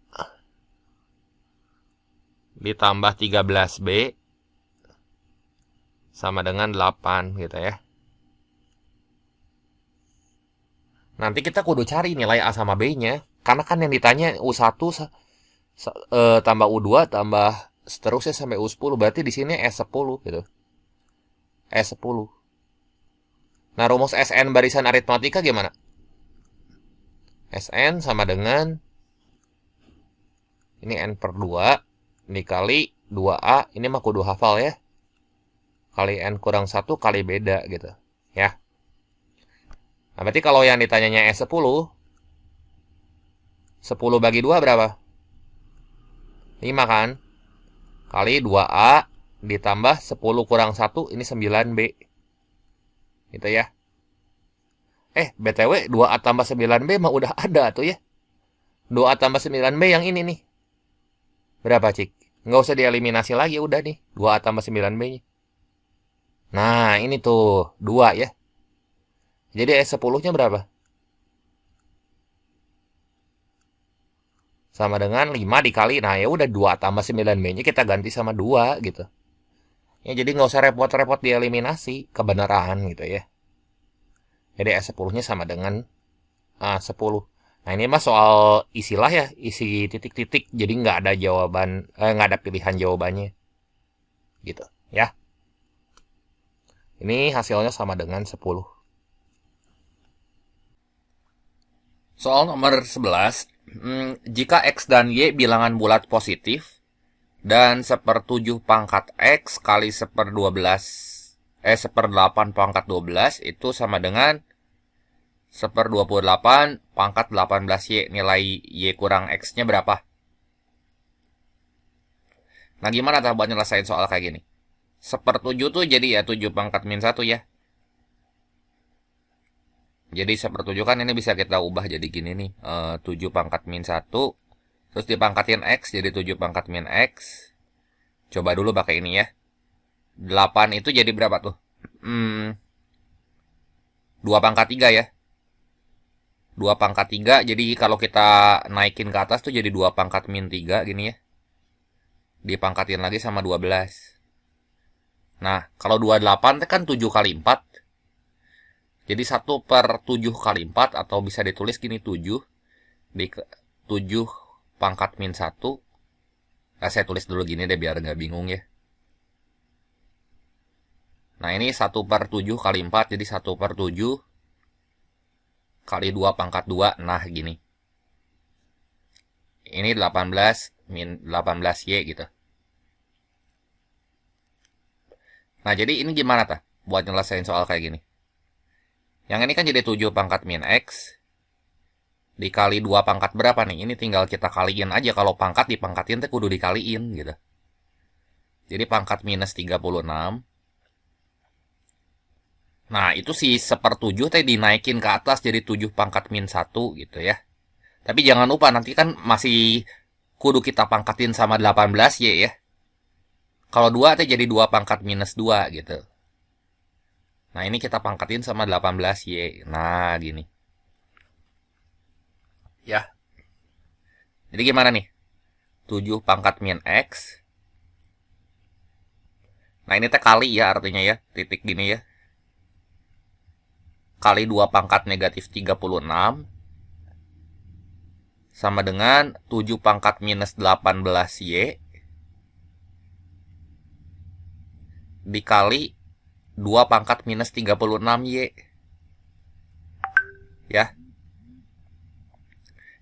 ditambah 13B sama dengan 8 gitu ya. Nanti kita kudu cari nilai A sama B-nya. Karena kan yang ditanya U1 tambah U2 tambah seterusnya sampai U10. Berarti di sini S10 gitu. S10. Nah, rumus SN barisan aritmatika gimana? SN sama dengan ini N per 2 dikali 2A. Ini mah kudu hafal ya. Kali N kurang 1 kali beda gitu. Ya. Nah, berarti kalau yang ditanyanya S10, 10 bagi 2 berapa? 5 kan? Kali 2A ditambah 10 kurang 1, ini 9B. Gitu ya. BTW 2A tambah 9B mah udah ada tuh ya. 2A tambah 9B yang ini nih. Berapa, Cik? Nggak usah dieliminasi lagi, udah nih. 2A tambah 9B-nya. Nah, ini tuh 2 ya. Jadi S10-nya berapa? sama dengan 5 dikali, nah ya udah 2 tambah 9B-nya kita ganti sama 2 gitu. Ya jadi nggak usah repot-repot dieliminasi kebenaran gitu ya. Jadi S10-nya sama dengan 10. Nah ini mah soal isilah ya, isi titik-titik, jadi nggak ada jawaban, nggak ada pilihan jawabannya gitu ya. Ini hasilnya sama dengan 10. Soal nomor 11, jika X dan Y bilangan bulat positif, dan 1/7 pangkat X kali 1/8 pangkat 12 itu sama dengan 1/28 pangkat 18Y. Nilai Y kurang X-nya berapa? Nah gimana tuh buat nyelesain soal kayak gini? 1/7 tuh jadi ya 7 pangkat min 1 ya. Jadi 1/7 kan ini bisa kita ubah jadi gini nih. 7 pangkat min 1. Terus dipangkatin X jadi 7 pangkat min X. Coba dulu pakai ini ya. 8 itu jadi berapa tuh? 2 pangkat 3 ya. 2 pangkat 3, jadi kalau kita naikin ke atas tuh jadi 2 pangkat min 3 gini ya. Dipangkatin lagi sama 12. Nah, kalau 28 kan 7 kali 4. Jadi 1/7 kali 4 atau bisa ditulis gini 7 di 7 pangkat min 1. Nah, saya tulis dulu gini deh biar nggak bingung ya. Nah, ini 1/7 kali 4 jadi 1/7 kali 2 pangkat 2. Nah, gini. Ini 18 min 18Y gitu. Nah, jadi ini gimana tah buat nyelesain soal kayak gini? Yang ini kan jadi 7 pangkat min X dikali 2 pangkat berapa nih? Ini tinggal kita kaliin aja. Kalau pangkat dipangkatin tuh kudu dikaliin gitu. Jadi pangkat minus 36. Nah, itu si 1/7 teh dinaikin ke atas jadi 7 pangkat min 1 gitu ya. Tapi jangan lupa nanti kan masih kudu kita pangkatin sama 18Y ya. Kalau 2 teh jadi 2 pangkat minus 2 gitu. Nah, ini kita pangkatin sama 18Y. Nah, gini. Ya. Jadi gimana nih? 7 pangkat min X. Nah, ini teh kali ya artinya ya. Titik gini ya. Kali 2 pangkat negatif 36. Sama dengan 7 pangkat minus 18Y. Dikali 2 pangkat minus 36Y. Ya.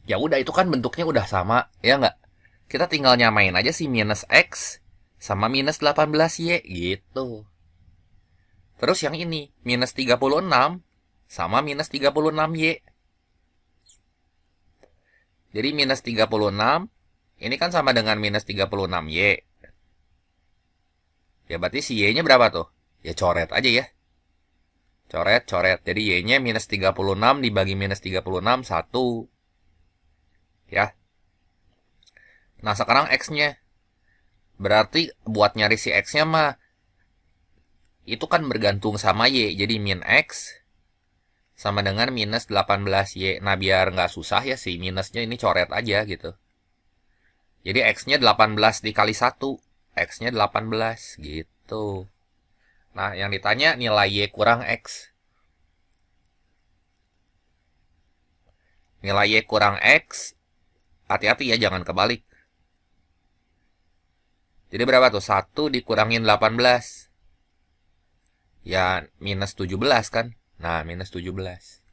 Ya udah itu kan bentuknya udah sama, ya nggak? Kita tinggal nyamain aja si minus X sama minus 18Y gitu. Terus yang ini, minus 36 sama minus 36Y. Jadi minus 36, ini kan sama dengan minus 36Y. Ya berarti si Y-nya berapa tuh? Ya coret aja ya. Coret. Jadi Y-nya minus 36 dibagi minus 36, 1. Ya. Nah sekarang X-nya. Berarti buat nyari si X-nya mah, itu kan bergantung sama Y. Jadi min X sama dengan minus 18Y. Nah biar nggak susah ya si minusnya ini coret aja gitu. Jadi X-nya 18 dikali 1. X-nya 18 gitu. Nah yang ditanya nilai Y kurang X. Nilai Y kurang X. Hati-hati ya jangan kebalik. Jadi berapa tuh? 1 dikurangin 18. Ya minus 17 kan. Nah minus 17.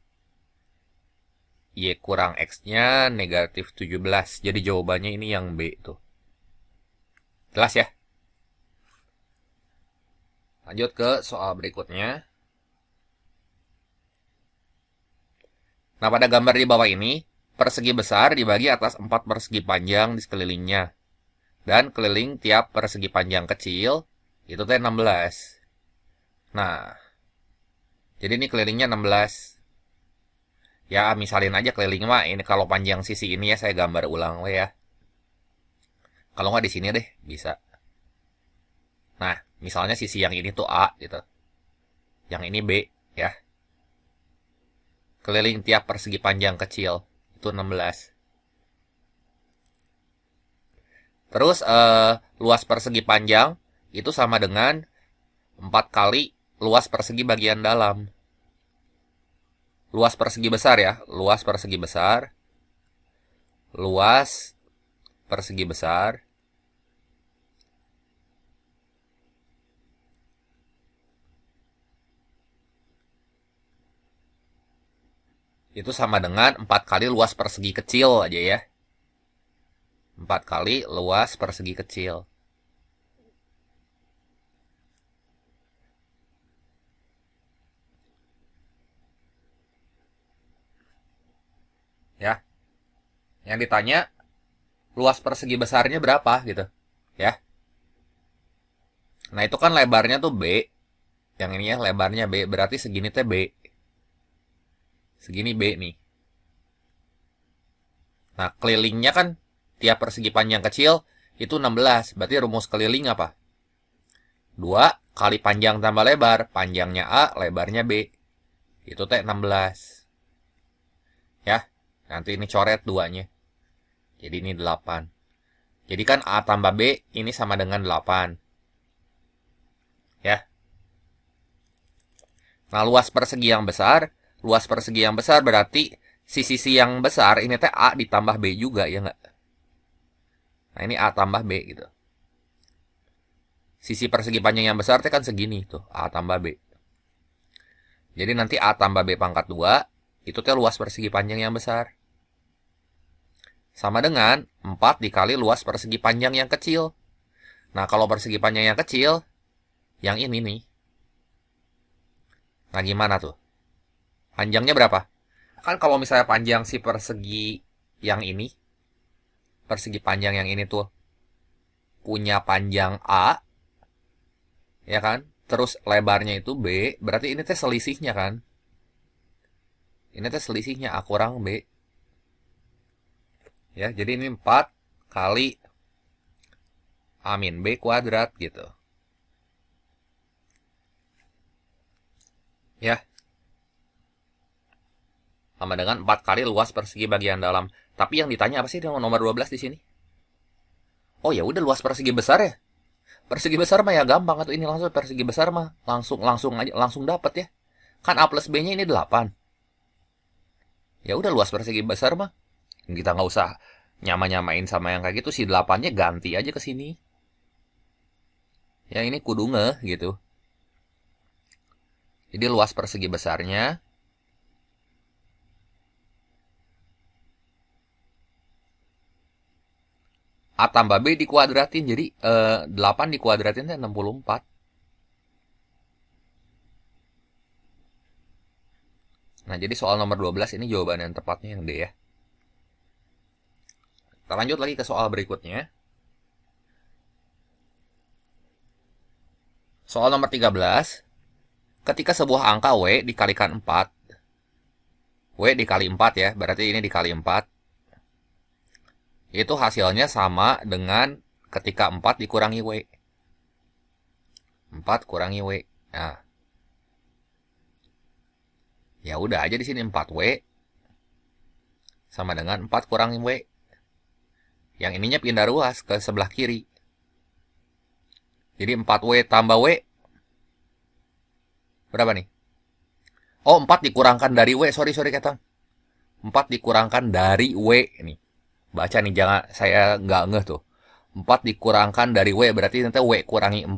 Y kurang X-nya negatif 17. Jadi jawabannya ini yang B tuh. Jelas ya? Lanjut ke soal berikutnya. Nah pada gambar di bawah ini, persegi besar dibagi atas 4 persegi panjang di sekelilingnya. Dan keliling tiap persegi panjang kecil, itu teh 16. Nah, jadi ini kelilingnya 16. Ya, misalin aja keliling mah, ini kalau panjang sisi ini ya saya gambar ulang ya. Kalau nggak di sini deh, bisa. Nah, misalnya sisi yang ini tuh A gitu. Yang ini B ya. Keliling tiap persegi panjang kecil, itu 16. Terus luas persegi panjang itu sama dengan 4 kali luas persegi bagian dalam. Luas persegi besar ya, luas persegi besar. Luas persegi besar itu sama dengan 4 kali luas persegi kecil aja ya. 4 kali luas persegi kecil. Ya. Yang ditanya luas persegi besarnya berapa gitu. Ya. Nah, itu kan lebarnya tuh B. Yang ini ya lebarnya B, berarti segini teh B. Segini B nih. Nah, kelilingnya kan tiap persegi panjang kecil itu 16. Berarti rumus keliling apa? 2 kali panjang tambah lebar. Panjangnya A, lebarnya B. Itu teh 16. Ya, nanti ini coret 2-nya. Jadi ini 8. Jadi kan A tambah B ini sama dengan 8. Ya. Nah, luas persegi yang besar berarti sisi yang besar ini teh A ditambah B juga ya nggak? Nah, ini A tambah B gitu. Sisi persegi panjang yang besar teh kan segini tuh, A tambah B. Jadi nanti A tambah B pangkat 2 itu teh luas persegi panjang yang besar. Sama dengan 4 dikali luas persegi panjang yang kecil. Nah, kalau persegi panjang yang kecil, yang ini nih. Nah, gimana tuh? Panjangnya berapa? Kan kalau misalnya panjang si persegi yang ini, persegi panjang yang ini tuh punya panjang A, ya kan? Terus lebarnya itu B, berarti ini teh selisihnya kan? Ini teh selisihnya A kurang B. Ya, jadi ini 4 kali A min B kuadrat gitu. Ya. Sama dengan 4 kali luas persegi bagian dalam. Tapi yang ditanya apa sih nomor 12 di sini? Oh ya udah luas persegi besar ya. Persegi besar mah ya gampang atau ini langsung persegi besar mah langsung dapat ya. Kan A plus B-nya ini 8. Ya udah luas persegi besar mah kita nggak usah nyamain sama yang kayak gitu, si 8-nya ganti aja ke sini. Ya ini kudu ngeh gitu. Jadi luas persegi besarnya A tambah B dikuadratin, jadi 8 dikuadratin 64. Nah, jadi soal nomor 12 ini jawaban yang tepatnya yang D ya. Kita lanjut lagi ke soal berikutnya. Soal nomor 13. Ketika sebuah angka W dikalikan 4. W dikali 4 ya, berarti ini dikali 4. Itu hasilnya sama dengan ketika 4 dikurangi W. 4 kurangi W. Nah. Ya udah aja di sini 4W sama dengan 4 kurangi W. Yang ininya pindah ruas ke sebelah kiri. Jadi 4W tambah W. Berapa nih? Oh, 4 dikurangkan dari W. Sorry Ketang. 4 dikurangkan dari W. Nih. Baca nih, jangan saya nggak ngeh tuh. 4 dikurangkan dari W. Berarti nanti W kurangi 4.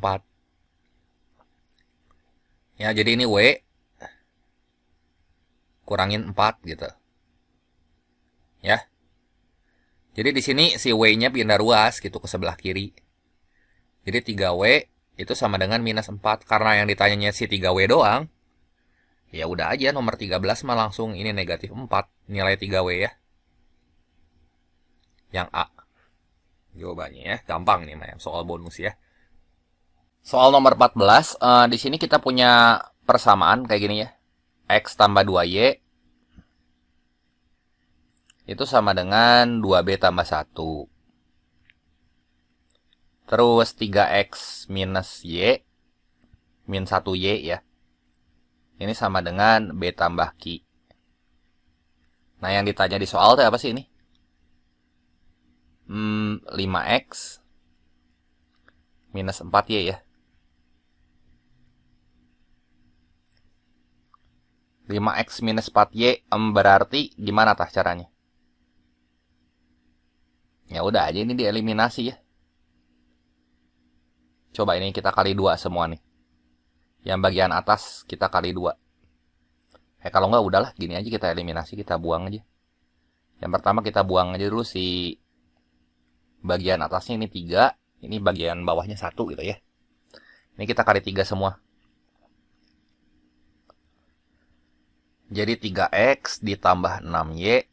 Ya, jadi ini W kurangin 4 gitu. Ya. Jadi di sini si W-nya pindah ruas gitu ke sebelah kiri. Jadi 3W itu sama dengan minus 4. Karena yang ditanyanya si 3W doang, ya udah aja nomor 13 mah langsung ini negatif 4. Nilai 3W ya. Yang A. Jawabannya ya. Gampang nih Maya, soal bonus ya. Soal nomor 14, di sini kita punya persamaan kayak gini ya. X tambah 2Y itu sama dengan 2B tambah 1. Terus 3X minus Y min 1Y ya. Ini sama dengan B tambah Q. Nah, yang ditanya di soal itu apa sih ini? 5X minus 4Y ya. 5X minus 4Y berarti gimana tah caranya? Ya udah aja ini dieliminasi ya. Coba ini kita kali 2 semua nih. Yang bagian atas kita kali 2. Kalau nggak udahlah gini aja kita eliminasi, kita buang aja. Yang pertama kita buang aja dulu si bagian atasnya ini 3, ini bagian bawahnya 1 gitu ya. Ini kita kali 3 semua. Jadi 3X ditambah 6Y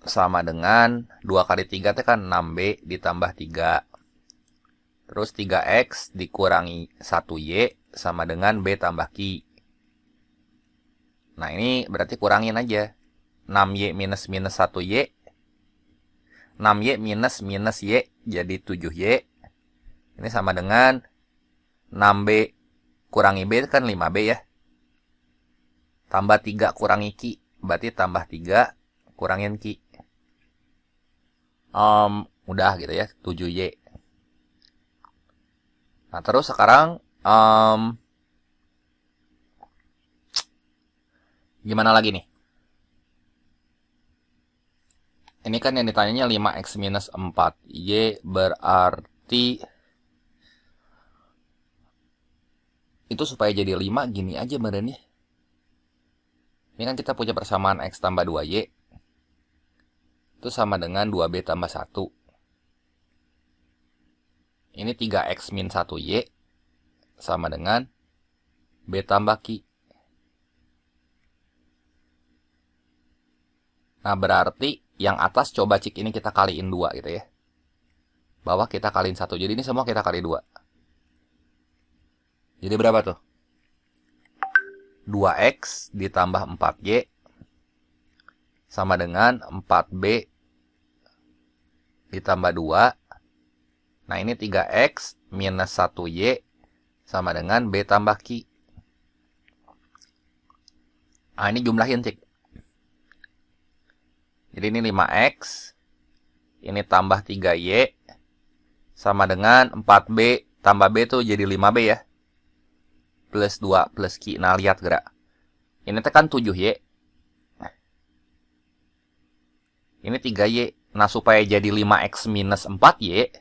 sama dengan 2 kali 3 itu kan 6B ditambah 3. Terus 3X dikurangi 1Y sama dengan B tambah Q. Nah ini berarti kurangin aja. 6Y minus 1Y. 6Y minus Y jadi 7Y. Ini sama dengan 6B kurangi B kan 5B ya. Tambah 3 kurangi Q. Berarti tambah 3 kurangin Q. Udah gitu ya. 7Y. Nah terus sekarang gimana lagi nih? Ini kan yang ditanyanya 5X minus 4Y berarti itu supaya jadi 5 gini aja beneran ya. Ini kan kita punya persamaan X tambah 2Y. Itu sama dengan 2B tambah 1. Ini 3X min 1Y sama dengan B tambah Q. Nah berarti yang atas coba cik ini kita kaliin 2 gitu ya. Bawah kita kaliin 1. Jadi ini semua kita kali 2. Jadi berapa tuh? 2X ditambah 4Y sama dengan 4B ditambah 2. Nah ini 3X minus 1Y sama dengan B tambah Q. Nah ini jumlahin cik. Jadi ini 5X. Ini tambah 3Y sama dengan 4B tambah B tuh jadi 5B ya. Plus 2 plus Q. Nah lihat gerak. Ini tekan 7Y. Ini 3Y. Nah supaya jadi 5X minus 4Y.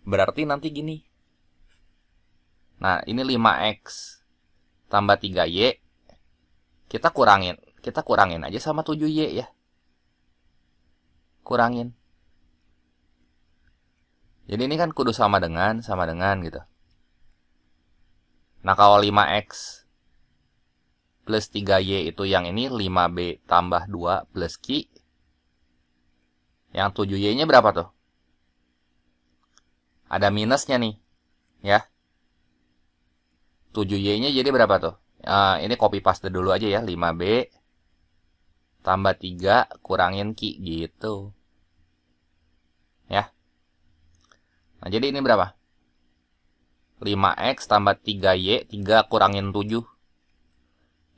Berarti nanti gini. Nah ini 5X tambah 3Y. Kita kurangin aja sama 7Y ya. Kurangin. Jadi ini kan kudu sama dengan gitu. Nah kalau 5X plus 3Y itu yang ini 5B tambah 2 plus Q. Yang 7Y nya berapa tuh? Ada minusnya nih. Ya. 7Y nya jadi berapa tuh? Ini copy paste dulu aja ya. 5B tambah 3 kurangin Q gitu. Ya. Nah jadi ini berapa? 5X tambah 3Y, 3 kurangin 7.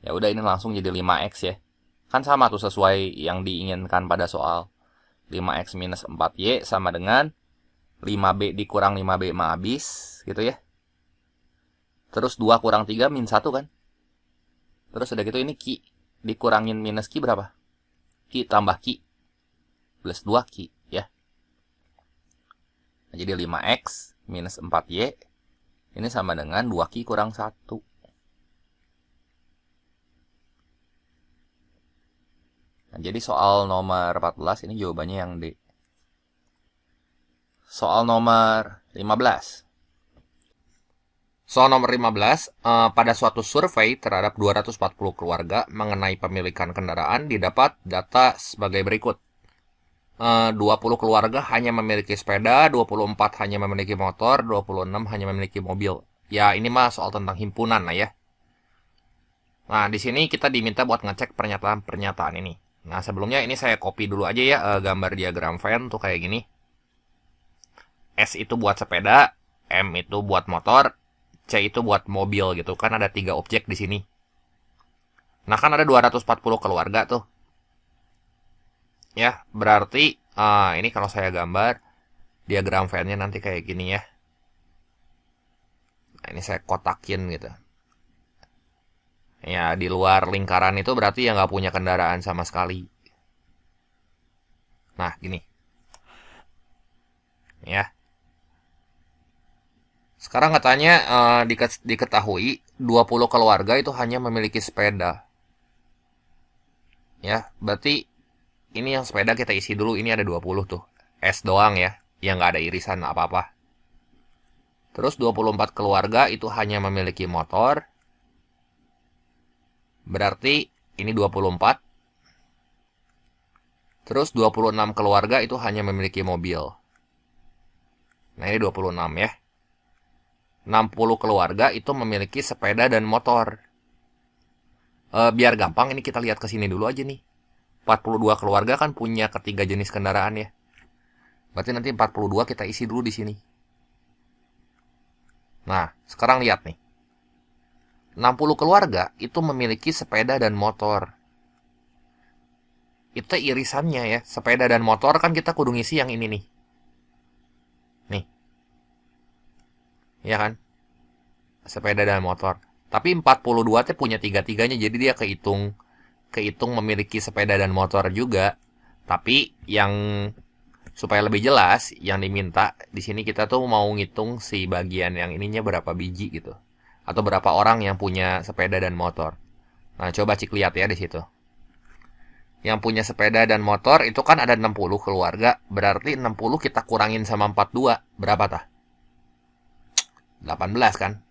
Ya udah ini langsung jadi 5X ya. Kan sama tuh sesuai yang diinginkan pada soal. 5X minus 4Y sama dengan 5B dikurang 5B mah habis gitu ya. Terus 2 kurang 3 min 1 kan. Terus udah gitu ini Q dikurangin minus Q berapa? Q tambah Q plus 2 Q ya. Nah, jadi 5X minus 4Y ini sama dengan 2Q kurang 1. Nah, jadi soal nomor 14 ini jawabannya yang D. Soal nomor 15. Soal nomor 15, pada suatu survei terhadap 240 keluarga mengenai pemilikan kendaraan didapat data sebagai berikut. 20 keluarga hanya memiliki sepeda, 24 hanya memiliki motor, 26 hanya memiliki mobil. Ya, ini mah soal tentang himpunan lah ya. Nah, di sini kita diminta buat ngecek pernyataan-pernyataan ini. Nah, sebelumnya ini saya copy dulu aja ya gambar diagram Venn tuh kayak gini. S itu buat sepeda, M itu buat motor, C itu buat mobil gitu. Kan ada 3 objek di sini. Nah, kan ada 240 keluarga tuh. Ya, berarti ini kalau saya gambar diagram Venn-nya nanti kayak gini ya. Nah, ini saya kotakin gitu. Ya, di luar lingkaran itu berarti ya nggak punya kendaraan sama sekali. Nah, gini. Ya. Sekarang katanya diketahui 20 keluarga itu hanya memiliki sepeda. Ya, berarti ini yang sepeda kita isi dulu, ini ada 20 tuh. S doang ya, yang nggak ada irisan apa-apa. Terus 24 keluarga itu hanya memiliki motor. Berarti ini 24. Terus 26 keluarga itu hanya memiliki mobil. Nah, ini 26 ya. 60 keluarga itu memiliki sepeda dan motor. Biar gampang, ini kita lihat ke sini dulu aja nih. 42 keluarga kan punya ketiga jenis kendaraan ya. Berarti nanti 42 kita isi dulu di sini. Nah, sekarang lihat nih. 60 keluarga itu memiliki sepeda dan motor. Itu irisannya ya. Sepeda dan motor kan kita kudu ngisi yang ini nih. Nih. Iya kan? Sepeda dan motor. Tapi 42 teh punya tiga-tiganya, jadi dia kehitung memiliki sepeda dan motor juga. Tapi yang supaya lebih jelas, yang diminta di sini kita tuh mau ngitung si bagian yang ininya berapa biji gitu. Atau berapa orang yang punya sepeda dan motor. Nah, coba cek lihat ya di situ. Yang punya sepeda dan motor itu kan ada 60 keluarga, berarti 60 kita kurangin sama 42, berapa tah? 18 kan?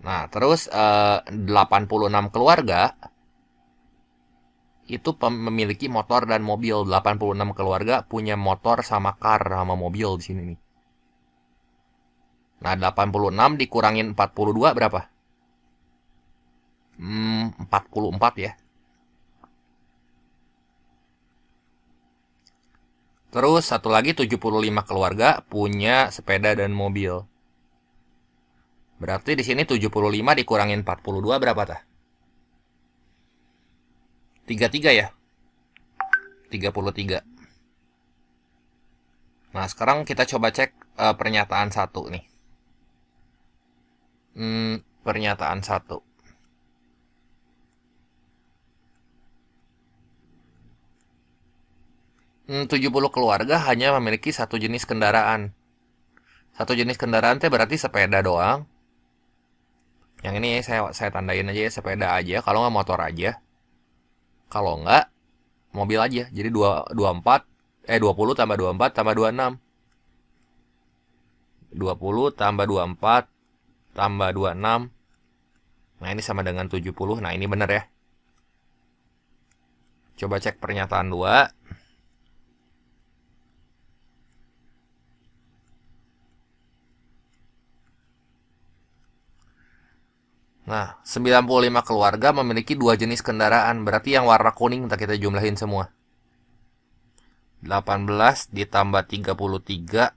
Nah, terus 86 keluarga itu memiliki motor dan mobil. 86 keluarga punya motor sama car sama mobil di sini nih. Nah, 86 dikurangin 42 berapa? 44 ya. Terus satu lagi 75 keluarga punya sepeda dan mobil. Berarti di sini 75 dikurangin 42 berapa tah? 33 ya? 33. Nah, sekarang kita coba cek pernyataan 1 nih. Pernyataan 1. 70 keluarga hanya memiliki satu jenis kendaraan. Satu jenis kendaraan teh berarti sepeda doang. Yang ini saya tandain aja ya, sepeda aja. Kalau nggak motor aja. Kalau nggak mobil aja. Jadi 20 tambah 24 tambah 26. 20 tambah 24 tambah 26. Nah, ini sama dengan 70. Nah, ini benar ya. Coba cek pernyataan 2. Nah, 95 keluarga memiliki 2 jenis kendaraan. Berarti yang warna kuning kita jumlahin semua. 18 ditambah 33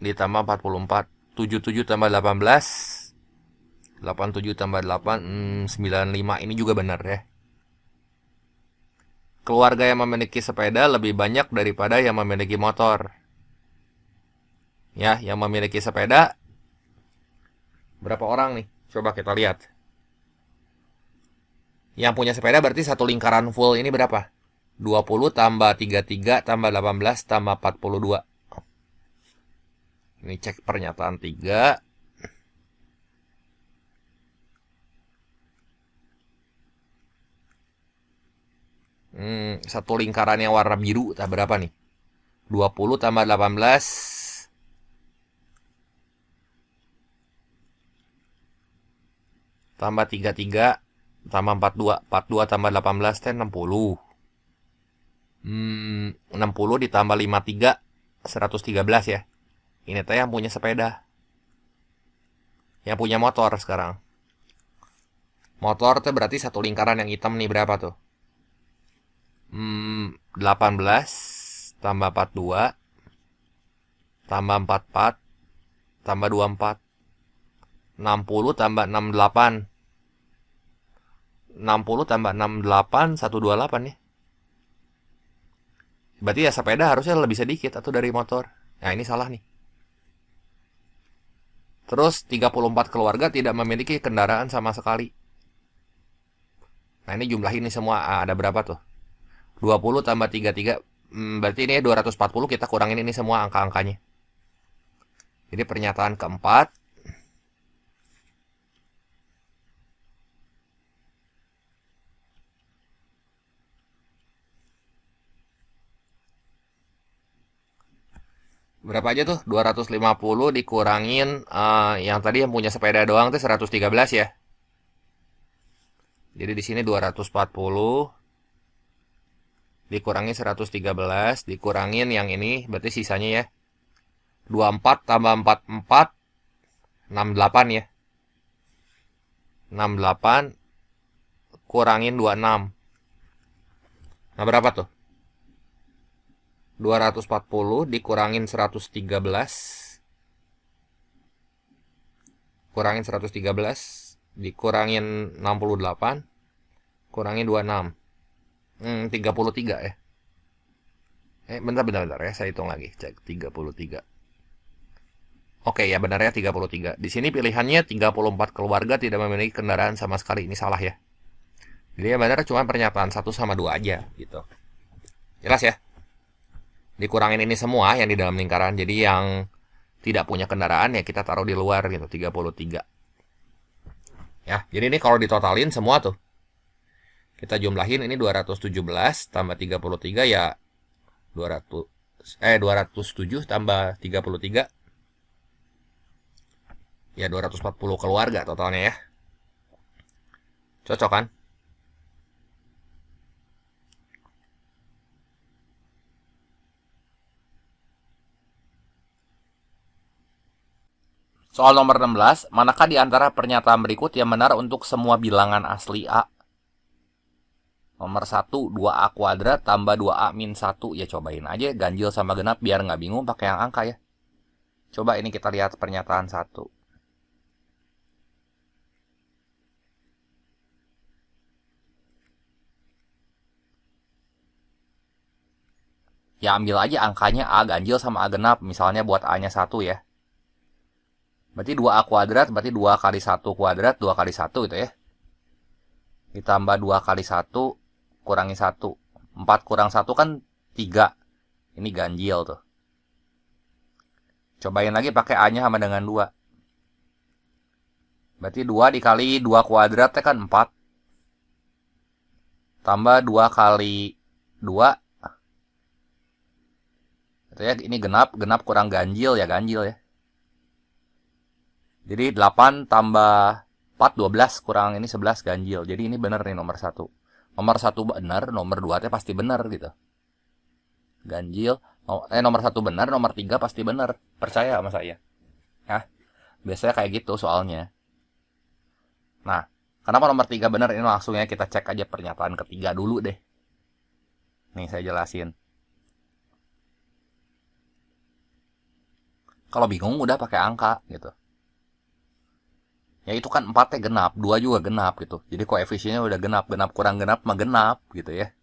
ditambah 44. 77 tambah 18. 87 tambah 8. 95. Ini juga benar ya. Keluarga yang memiliki sepeda lebih banyak daripada yang memiliki motor. Ya, yang memiliki sepeda berapa orang nih? Coba kita lihat. Yang punya sepeda berarti satu lingkaran full ini berapa? 20 tambah 33 tambah 18 tambah 42. Ini cek pernyataan 3. Satu lingkaran yang warna biru tak berapa nih? 20 tambah 18 tambah 33 tambah 42. 42 tambah 18 teh 60. 60 ditambah 53 113 ya. Ini teh yang punya sepeda. Yang punya motor sekarang. Motor teh berarti satu lingkaran yang hitam nih berapa tuh? 18 tambah 42 tambah 44 tambah 24. 60 tambah 68. 60 tambah 68 128 ya. Berarti ya sepeda harusnya lebih sedikit atau dari motor. Nah, ini salah nih. Terus 34 keluarga tidak memiliki kendaraan sama sekali. Nah ini jumlah ini semua ada berapa tuh? 20 tambah 33, berarti ini 240, kita kurangin ini semua angka-angkanya. Jadi pernyataan keempat, berapa aja tuh? 250 dikurangin yang tadi yang punya sepeda doang tuh 113 ya. Jadi di sini 240 dikurangi 113 dikurangin yang ini, berarti sisanya ya 24 tambah 44 68 ya. 68 kurangin 26. Nah berapa tuh? 240 dikurangin 113 kurangin 113 dikurangin 68 kurangin 26, 33 ya. Bentar ya, saya hitung lagi, cek 33. Oke ya, benar ya 33. Di sini pilihannya 34 keluarga tidak memiliki kendaraan sama sekali. Ini salah ya. Jadi yang benar cuma pernyataan 1 sama 2 aja gitu. Jelas ya? Dikurangin ini semua yang di dalam lingkaran. Jadi yang tidak punya kendaraan ya kita taruh di luar gitu, 33. Ya, jadi ini kalau ditotalin semua tuh. Kita jumlahin ini 217 tambah 33 ya 207 tambah 33 ya 240 keluarga totalnya ya. Cocok kan? Soal nomor 16, manakah di antara pernyataan berikut yang benar untuk semua bilangan asli A? Nomor 1, 2A kuadrat tambah 2A min 1. Ya cobain aja ganjil sama genap biar nggak bingung pakai yang angka ya. Coba ini kita lihat pernyataan 1. Ya ambil aja angkanya A ganjil sama A genap. Misalnya buat A-nya 1 ya. Berarti 2A kuadrat, berarti 2 kali 1 kuadrat, 2 kali 1 gitu ya. Ditambah 2 kali 1, kurangi 1. 4 kurang 1 kan 3. Ini ganjil tuh. Cobain lagi pakai A-nya sama dengan 2. Berarti 2 dikali 2 kuadrat kan 4. Tambah 2 kali 2. Itu ya, ini genap kurang ganjil ya, ganjil ya. Jadi 8 tambah 4, 12 kurang ini 11 ganjil. Jadi ini benar nih nomor 1. Nomor 1 benar, nomor 2 teh pasti benar gitu. Ganjil. Nomor 1 benar, nomor 3 pasti benar. Percaya sama saya. Ya. Biasanya kayak gitu soalnya. Nah, kenapa nomor 3 benar? Ini langsungnya kita cek aja pernyataan ketiga dulu deh. Nih saya jelasin. Kalau bingung udah pakai angka gitu. Ya itu kan 4 genap, 2 juga genap gitu. Jadi koefisiennya udah genap, genap kurang genap mah genap gitu ya.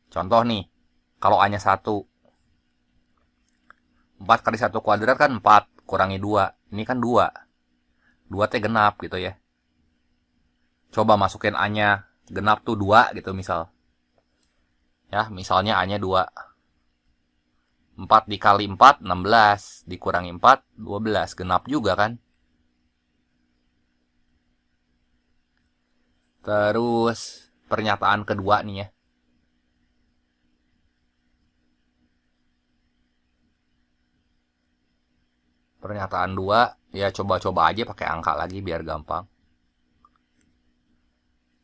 Contoh nih, kalau A-nya 1. 4 kali 1 kuadrat kan 4, kurangi 2. Ini kan 2. 2 genap gitu ya. Coba masukin A-nya genap tuh 2 gitu misal. Ya, misalnya A-nya 2. 4 dikali 4, 16. Dikurangi 4, 12. Genap juga kan. Terus pernyataan kedua nih ya. Pernyataan 2 ya coba-coba aja pakai angka lagi biar gampang.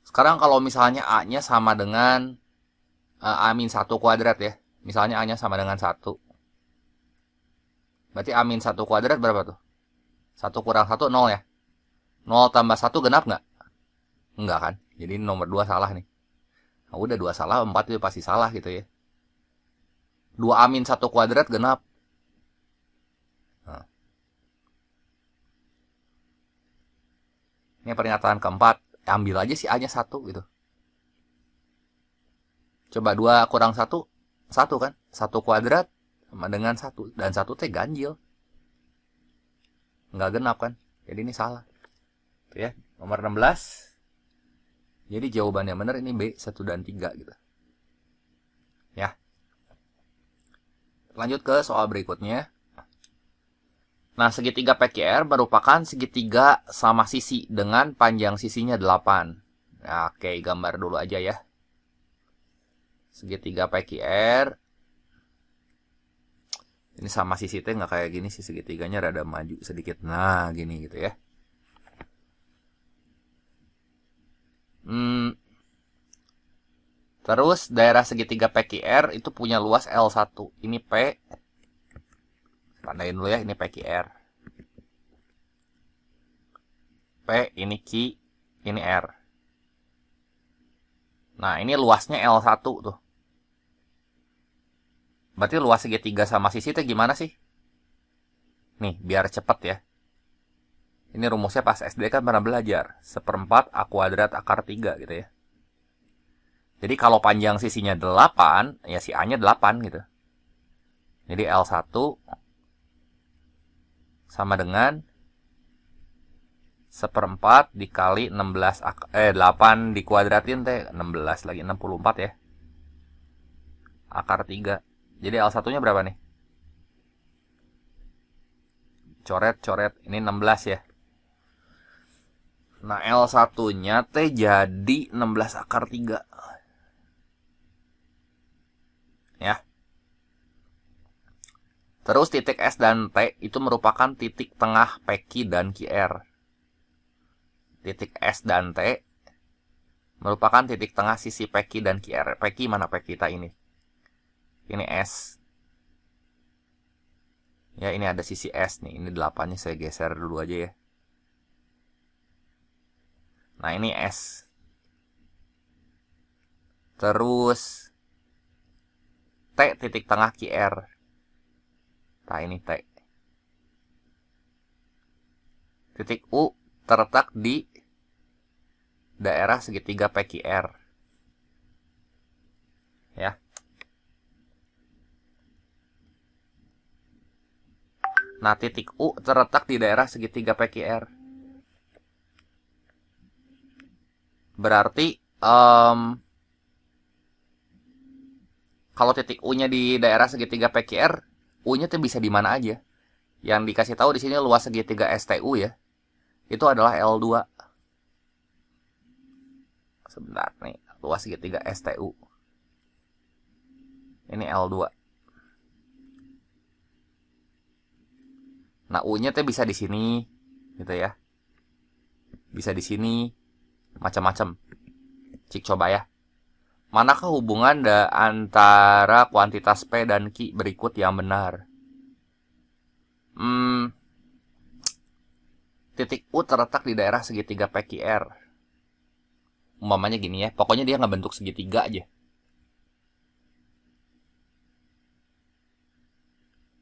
Sekarang kalau misalnya A-nya sama dengan A-1 kuadrat ya. Misalnya A-nya sama dengan 1. Berarti A-1 kuadrat berapa tuh? 1 kurang 1, 0 ya. 0 tambah 1 genap nggak? Enggak kan? Jadi nomor 2 salah nih. Nah, udah 2 salah, 4 itu pasti salah gitu ya. 2A-1 kuadrat genap. Nah. Ini pernyataan keempat. Ambil aja si A-nya 1 gitu. Coba 2 kurang 1, 1 kan? 1 kuadrat sama dengan 1. Dan 1 ganjil. nggak genap kan, jadi ini salah. Tuh ya, nomor 16. Jadi jawabannya benar ini B, 1 dan 3 gitu. Ya. Lanjut ke soal berikutnya. Nah, segitiga PQR merupakan segitiga sama sisi dengan panjang sisinya 8. Nah, oke, gambar dulu aja ya. Segitiga PQR. Ini sama sisi T nggak kayak gini sih, segitiganya rada maju sedikit. Nah, gini gitu ya. Terus daerah segitiga PQR itu punya luas L1. Ini P. Tandain dulu ya, ini PQR. P, ini Q, ini R. Nah, ini luasnya L1 tuh. Berarti luas segitiga sama sisi itu gimana sih? Nih, biar cepet ya. Ini rumusnya pas SD kan pernah belajar. 1/4 A kuadrat akar 3 gitu ya. Jadi kalau panjang sisinya 8, ya si A-nya 8 gitu. Jadi L1 sama dengan 1/4 dikali 16 8 dikuadratin teh 16 lagi 64 ya. Akar 3. Jadi L1-nya berapa nih? Coret-coret, ini 16 ya. Nah, L1-nya teh jadi 16 akar 3. Ya. Terus titik S dan T itu merupakan titik tengah PQ dan QR. Titik S dan T merupakan titik tengah sisi PQ dan QR. PQ mana PQ kita ini? Ini S. Ya, ini ada sisi S nih. Ini 8-nya saya geser dulu aja ya. Nah, ini S. Terus T titik tengah QR. Nah, ini T. Titik U terletak di daerah segitiga PQR. Ya. Nah, titik U terletak di daerah segitiga PQR. Berarti kalau titik U-nya di daerah segitiga PQR, U-nya tuh bisa di mana aja. Yang dikasih tahu di sini luas segitiga STU ya. Itu adalah L2. Sebentar nih, luas segitiga STU. Ini L2. Nah, U-nya tuh bisa di sini gitu ya. Bisa di sini macam-macam. Cik coba ya. Manakah hubungan antara kuantitas P dan Q berikut yang benar? Titik U terletak di daerah segitiga PQR. Umpamanya gini ya, pokoknya dia ngebentuk segitiga aja.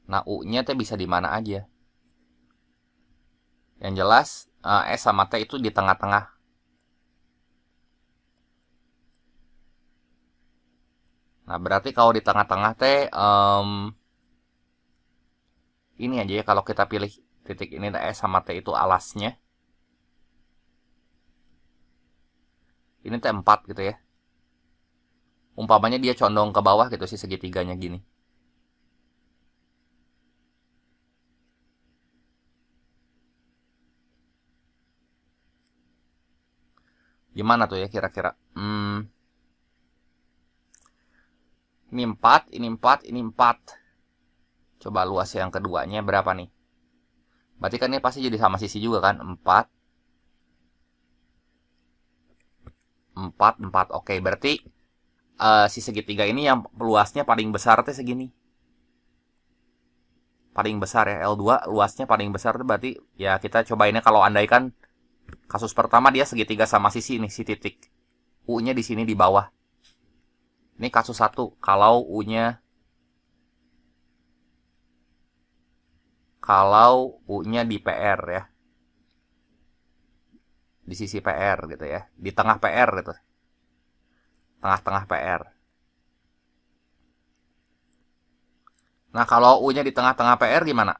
Nah, U-nya tuh bisa di mana aja. Yang jelas, S sama T itu di tengah-tengah. Nah, berarti kalau di tengah-tengah teh ini aja ya, kalau kita pilih titik ini S sama T itu alasnya. Ini teh 4 gitu ya. Umpamanya dia condong ke bawah gitu sih segitiganya gini. Gimana tuh ya kira-kira? Ini 4, ini 4, ini 4. Coba luas yang keduanya berapa nih? Berarti kan ini pasti jadi sama sisi juga kan? 4. 4, 4. Oke, berarti si segitiga ini yang luasnya paling besar tuh segini. Paling besar ya, L2 luasnya paling besar tuh berarti ya kita cobainnya kalau andaikan kasus pertama dia segitiga sama sisi nih, si titik. U-nya di sini di bawah. Ini kasus 1, kalau U-nya di PR ya. Di sisi PR gitu ya. Di tengah PR gitu. Tengah-tengah PR. Nah, kalau U-nya di tengah-tengah PR gimana?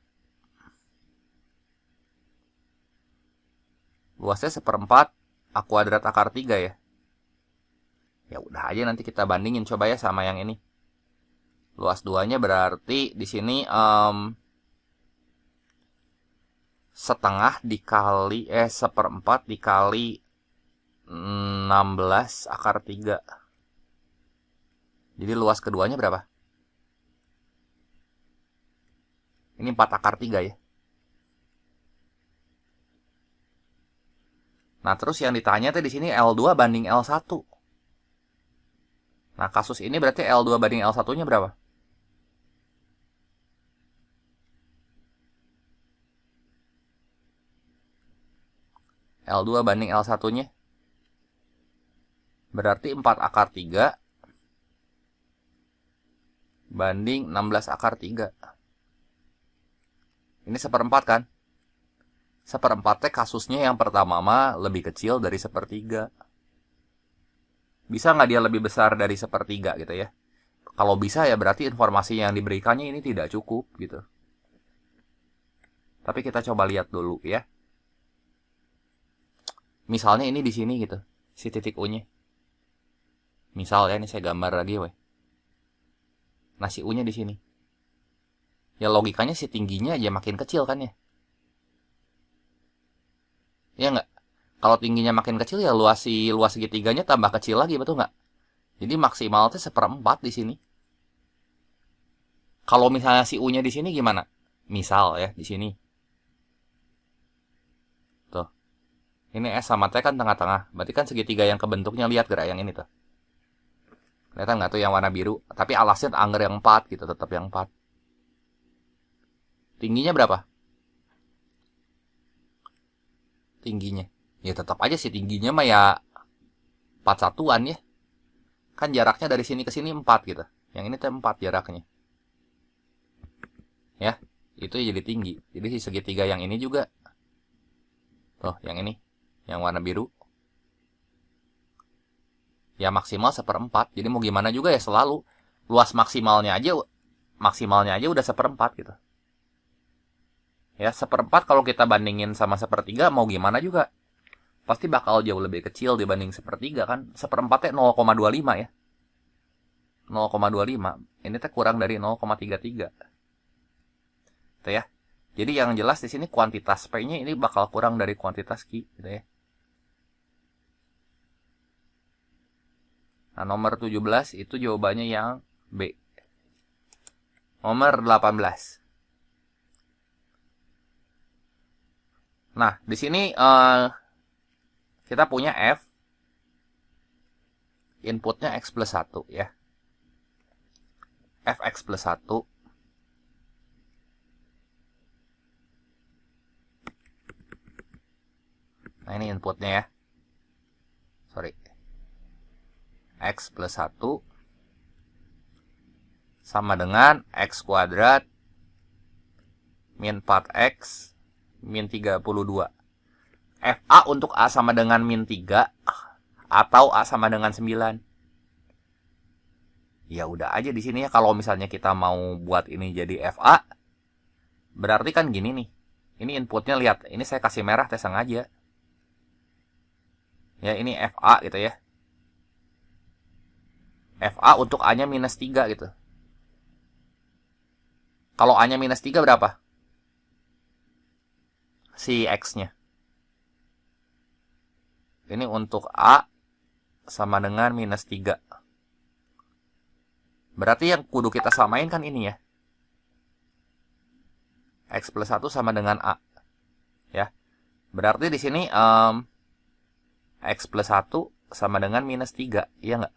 Luasnya 1/4 A kuadrat akar 3 ya. Ya udah aja nanti kita bandingin coba ya sama yang ini. Luas 2-nya berarti di sini setengah dikali 1/4 dikali 16 akar 3. Jadi luas keduanya berapa? Ini 4 akar 3 ya. Nah, terus yang ditanya tuh di sini L2 banding L1. Nah, kasus ini berarti L2 banding L1-nya berapa? L2 banding L1-nya berarti 4 akar 3 banding 16 akar 3. Ini 1/4 kan? 1/4 kasusnya yang pertama mah lebih kecil dari 1/3. Bisa nggak dia lebih besar dari 1/3 gitu ya? Kalau bisa ya berarti informasi yang diberikannya ini tidak cukup gitu. Tapi kita coba lihat dulu ya. Misalnya ini di sini gitu, si titik U-nya. Misal ya, ini saya gambar lagi weh. Nah, si U-nya di sini. Ya logikanya si tingginya aja makin kecil kan ya? Ya nggak? Kalau tingginya makin kecil ya luas segitiganya tambah kecil lagi, betul nggak? Jadi maksimalnya 1/4 di sini. Kalau misalnya si U-nya di sini gimana? Misal ya di sini. Tuh. Ini S sama T kan tengah-tengah. Berarti kan segitiga yang kebentuknya, lihat gerak yang ini tuh. Kelihatan nggak tuh yang warna biru? Tapi alasnya angger yang 4 gitu, tetap yang 4. Tingginya berapa? Tingginya. Ya tetap aja sih tingginya mah ya 4 satuan ya. Kan jaraknya dari sini ke sini 4 gitu. Yang ini tuh 4 jaraknya. Ya, itu jadi tinggi. Jadi si segitiga yang ini juga. Tuh, yang ini. Yang warna biru. Ya maksimal 1/4. Jadi mau gimana juga ya selalu. Luas maksimalnya aja udah 1/4 gitu. Ya, 1/4 kalau kita bandingin sama 1/3 mau gimana juga. Pasti bakal jauh lebih kecil dibanding 1/3 kan. 1/4-nya 0,25 ya. 0,25. Ini teh kurang dari 0,33. Gitu ya. Jadi yang jelas di sini kuantitas P-nya ini bakal kurang dari kuantitas Q gitu ya. Nah, nomor 17 itu jawabannya yang B. Nomor 18. Nah, di sini kita punya F. Inputnya X plus 1 ya. Fx plus 1. Nah, ini inputnya ya. Sorry. X plus 1 sama dengan X kuadrat min 4X min 32. FA untuk A sama dengan min 3 atau A sama dengan 9. Ya udah aja di sini ya, kalau misalnya kita mau buat ini jadi FA, berarti kan gini nih. Ini inputnya, lihat, ini saya kasih merah teh sengaja. Ya, ini FA gitu ya. FA untuk A-nya minus 3 gitu. Kalau A-nya minus 3 berapa? Si X-nya. Ini untuk A sama dengan minus 3. Berarti yang kudu kita samain kan ini ya. X plus 1 sama dengan A. Ya. Berarti di sini X plus 1 sama dengan minus 3. Iya nggak?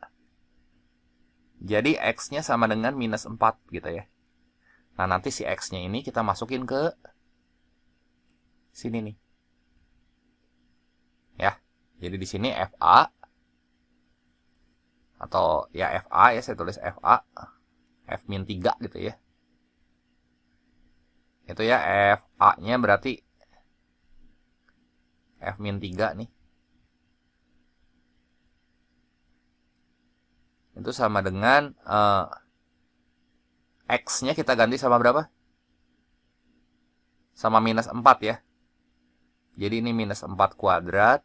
Jadi X-nya sama dengan minus 4 gitu ya. Nah, nanti si X-nya ini kita masukin ke sini nih. Ya. Jadi di sini FA atau ya FA ya, saya tulis FA, F min 3 gitu ya. Itu ya, FA-nya berarti F min 3 nih. Itu sama dengan X-nya kita ganti sama berapa? Sama minus 4 ya. Jadi ini minus 4 kuadrat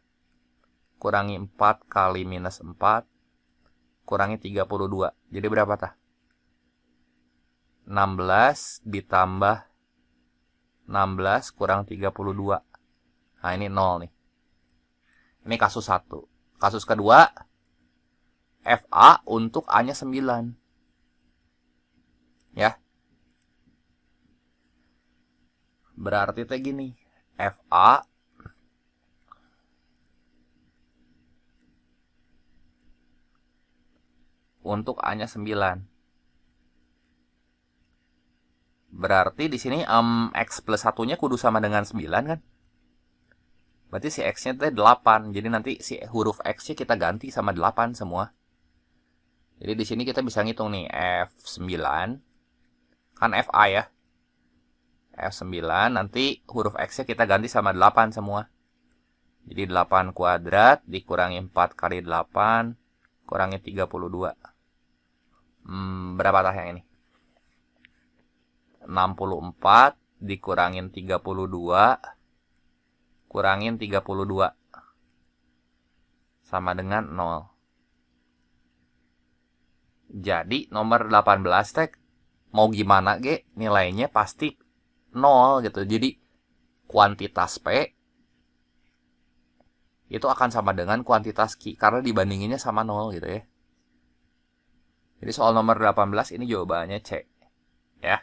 kurangi 4 kali minus 4 kurangi 32. Jadi berapa tah? 16 ditambah 16 kurang 32. Nah, ini 0 nih. Ini kasus 1. Kasus kedua, FA untuk A-nya 9. Ya. Berarti teh gini, FA untuk A-nya 9. Berarti di sini X plus 1-nya kudu sama dengan 9 kan? Berarti si X-nya itu 8. Jadi nanti si huruf X-nya kita ganti sama 8 semua. Jadi di sini kita bisa ngitung nih F9. Kan FA ya. F9 nanti huruf X-nya kita ganti sama 8 semua. Jadi 8 kuadrat dikurangi 4 kali 8 kurangi 32. Berapa tah yang ini? 64 dikurangin 32 kurangin 32 sama dengan 0. Jadi nomor 18 teh mau gimana ge nilainya pasti 0 gitu. Jadi kuantitas P itu akan sama dengan kuantitas Q karena dibandinginnya sama 0 gitu ya. Jadi soal nomor 18 ini jawabannya C. Ya.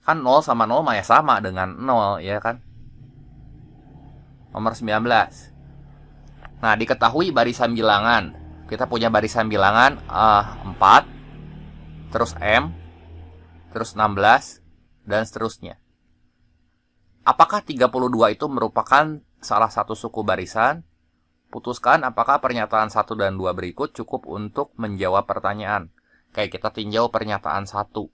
Kan 0 sama 0 mah ya sama dengan 0 ya kan. Nomor 19. Nah, diketahui barisan bilangan. Kita punya barisan bilangan 4, terus M, terus 16, dan seterusnya. Apakah 32 itu merupakan salah satu suku barisan? Putuskan apakah pernyataan 1 dan 2 berikut cukup untuk menjawab pertanyaan. Kayak kita tinjau pernyataan 1.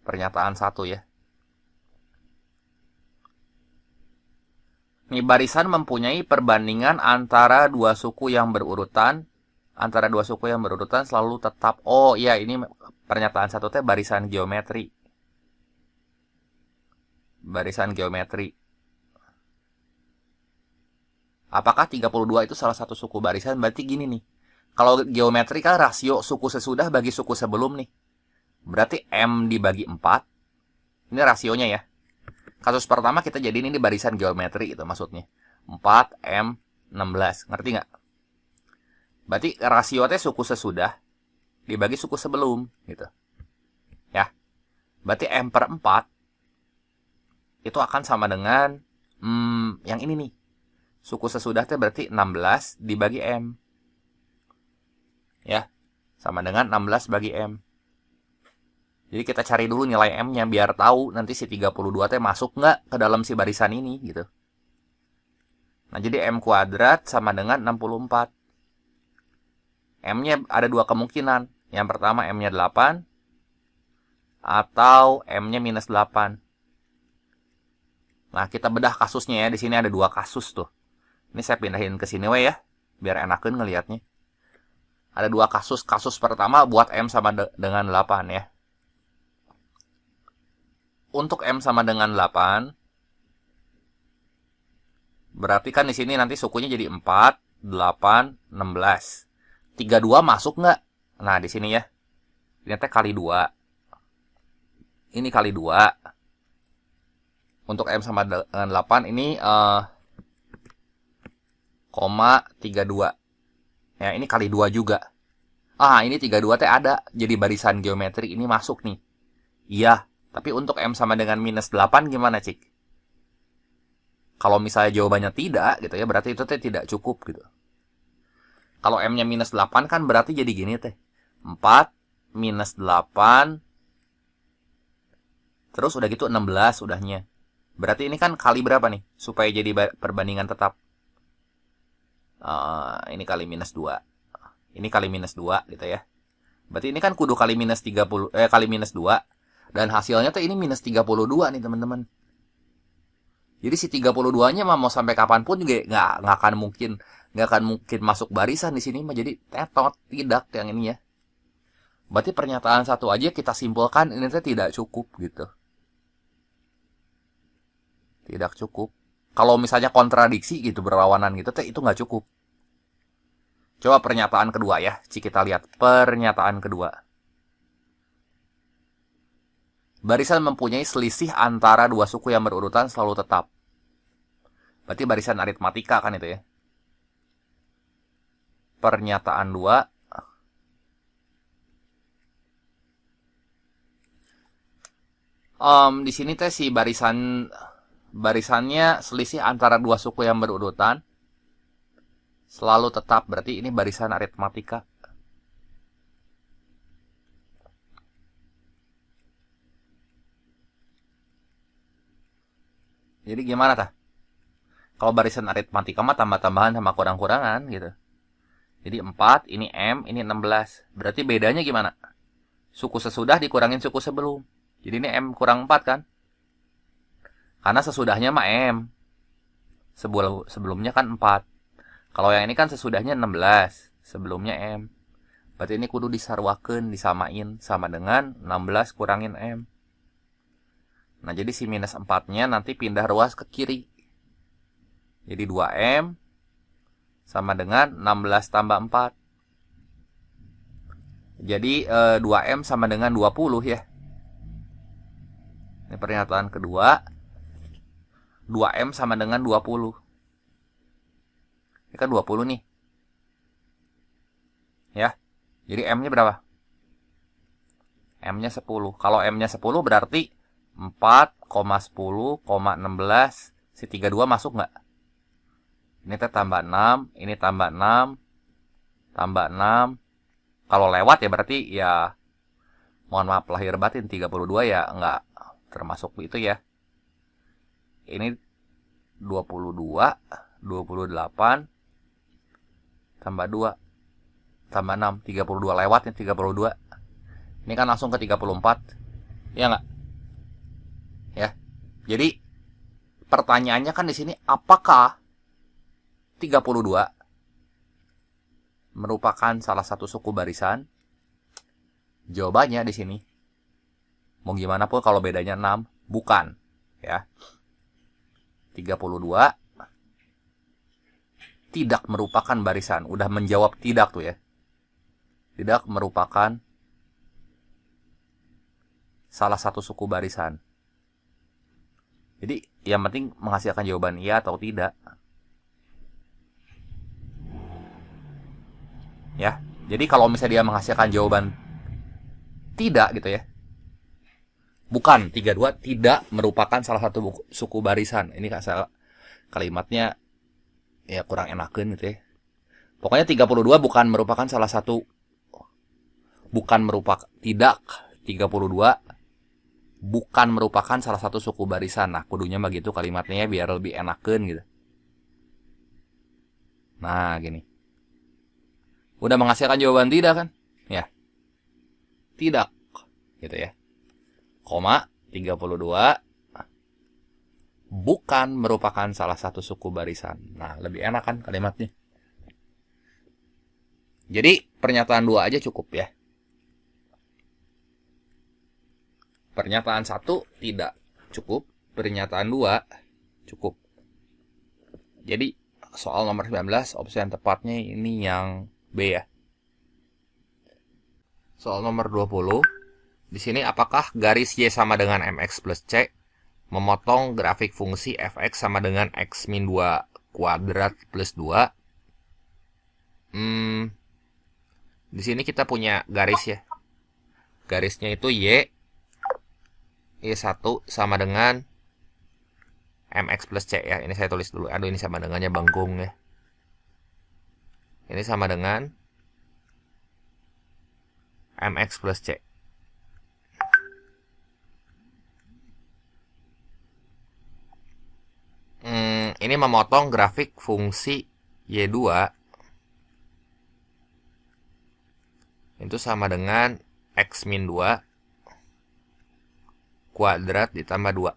Pernyataan 1 ya. Nih, barisan mempunyai perbandingan antara dua suku yang berurutan. Antara dua suku yang berurutan selalu tetap. Oh iya, ini pernyataan 1 teh barisan geometri. Barisan geometri. Apakah 32 itu salah satu suku barisan? Berarti gini nih. Kalau geometri kan rasio suku sesudah bagi suku sebelum nih. Berarti M dibagi 4. Ini rasionya ya. Kasus pertama kita jadiin ini barisan geometri itu maksudnya. 4M 16. Ngerti nggak? Berarti rasio teh suku sesudah dibagi suku sebelum gitu. Ya. Berarti M per 4 itu akan sama dengan yang ini nih. Suku sesudah teh berarti 16 dibagi M. Ya. Sama dengan 16 bagi M. Jadi kita cari dulu nilai M-nya biar tahu nanti si 32 teh masuk nggak ke dalam si barisan ini gitu. Nah, jadi M kuadrat sama dengan 64. M-nya ada dua kemungkinan. Yang pertama M-nya 8 atau M-nya minus 8. Nah, kita bedah kasusnya ya. Di sini ada dua kasus tuh. Ini saya pindahin ke sini we ya, biar enakan ngelihatnya. Ada dua kasus. Kasus pertama buat M sama dengan 8 ya. Untuk M sama dengan 8, berarti kan di sini nanti sukunya jadi 4, 8, 16. 32 masuk nggak? Nah, di sini ya. Ini teh kali 2. Ini kali 2. Untuk M sama dengan 8 ini koma 32. Ya, ini kali 2 juga. Ini 32 teh ada. Jadi barisan geometri ini masuk nih. Iya. Tapi untuk M sama dengan minus 8 gimana, Cik? Kalau misalnya jawabannya tidak, gitu ya, berarti itu teh tidak cukup, gitu. Kalau M-nya minus 8 kan berarti jadi gini, teh. 4 minus 8, terus udah gitu 16 udahnya. Berarti ini kan kali berapa nih? Supaya jadi perbandingan tetap. Ini kali minus 2. Ini kali minus 2, gitu ya. Berarti ini kan kudu kali minus 30, kali minus 2. Dan hasilnya tuh ini minus 32 nih teman-teman. Jadi si 32-nya mah mau sampai kapanpun juga nggak akan mungkin masuk barisan di sini mah, jadi tetot tidak yang ini ya. Berarti pernyataan satu aja kita simpulkan ini tidak cukup gitu. Tidak cukup. Kalau misalnya kontradiksi gitu, berlawanan gitu, itu nggak cukup. Coba pernyataan kedua ya. Kita lihat pernyataan kedua. Barisan mempunyai selisih antara dua suku yang berurutan selalu tetap. Berarti barisan aritmatika kan itu ya. Pernyataan 2. Di sini teh si barisannya selisih antara dua suku yang berurutan selalu tetap. Berarti ini barisan aritmatika. Jadi gimana tah? Kalau barisan aritmatika mah tambah-tambahan sama kurang-kurangan gitu. Jadi 4, ini M, ini 16. Berarti bedanya gimana? Suku sesudah dikurangin suku sebelum. Jadi ini M kurang 4 kan? Karena sesudahnya mah M. Sebelumnya kan 4. Kalau yang ini kan sesudahnya 16. Sebelumnya M. Berarti ini kudu disarwakeun, disamain. Sama dengan 16 kurangin M. Nah jadi si minus 4-nya nanti pindah ruas ke kiri. Jadi 2M sama dengan 16 tambah 4. Jadi 2M sama dengan 20 ya. Ini pernyataan kedua. 2M sama dengan 20. Ini kan 20 nih. Ya. Jadi M-nya berapa? M-nya 10. Kalau M-nya 10 berarti 4,10,16. Si 32 masuk nggak? Ini teh tambah 6. Ini tambah 6. Tambah 6. Kalau lewat ya berarti ya, mohon maaf lahir batin, 32 ya nggak termasuk itu ya. Ini 22, 28, tambah 2, tambah 6, 32 lewat nih 32. Ini kan langsung ke 34. Ya nggak? Ya. Jadi pertanyaannya kan di sini, apakah 32 merupakan salah satu suku barisan? Jawabannya di sini, mau gimana pun kalau bedanya 6, bukan. Ya. 32 tidak merupakan barisan. Udah menjawab tidak tuh ya. Tidak merupakan salah satu suku barisan. Jadi yang penting menghasilkan jawaban iya atau tidak. Ya. Jadi kalau misalnya dia menghasilkan jawaban tidak gitu ya. Bukan, 32 tidak merupakan salah satu suku barisan. Ini kan salah kalimatnya ya kurang enakeun gitu ya. Pokoknya 32 bukan merupakan salah satu, bukan merupakan, tidak, 32 bukan merupakan salah satu suku barisan. Nah, kudunya mah gitu kalimatnya ya, biar lebih enakeun gitu. Nah, gini. Udah menghasilkan jawaban tidak kan? Ya. Tidak. Gitu ya. Koma 32 bukan merupakan salah satu suku barisan. Nah, lebih enak kan kalimatnya. Jadi, pernyataan 2 aja cukup ya. Pernyataan 1 tidak cukup, pernyataan 2 cukup. Jadi, soal nomor 19, opsi yang tepatnya ini yang B ya. Soal nomor 20. Di sini apakah garis Y sama dengan MX plus C memotong grafik fungsi fx sama dengan x min 2 kuadrat plus 2? Di sini kita punya garis ya. Garisnya itu Y1 sama dengan MX plus C ya. Ini saya tulis dulu. Aduh, ini sama dengannya bangkung ya. Ini sama dengan MX plus C. Ini memotong grafik fungsi Y2 itu sama dengan X min 2 kuadrat ditambah 2.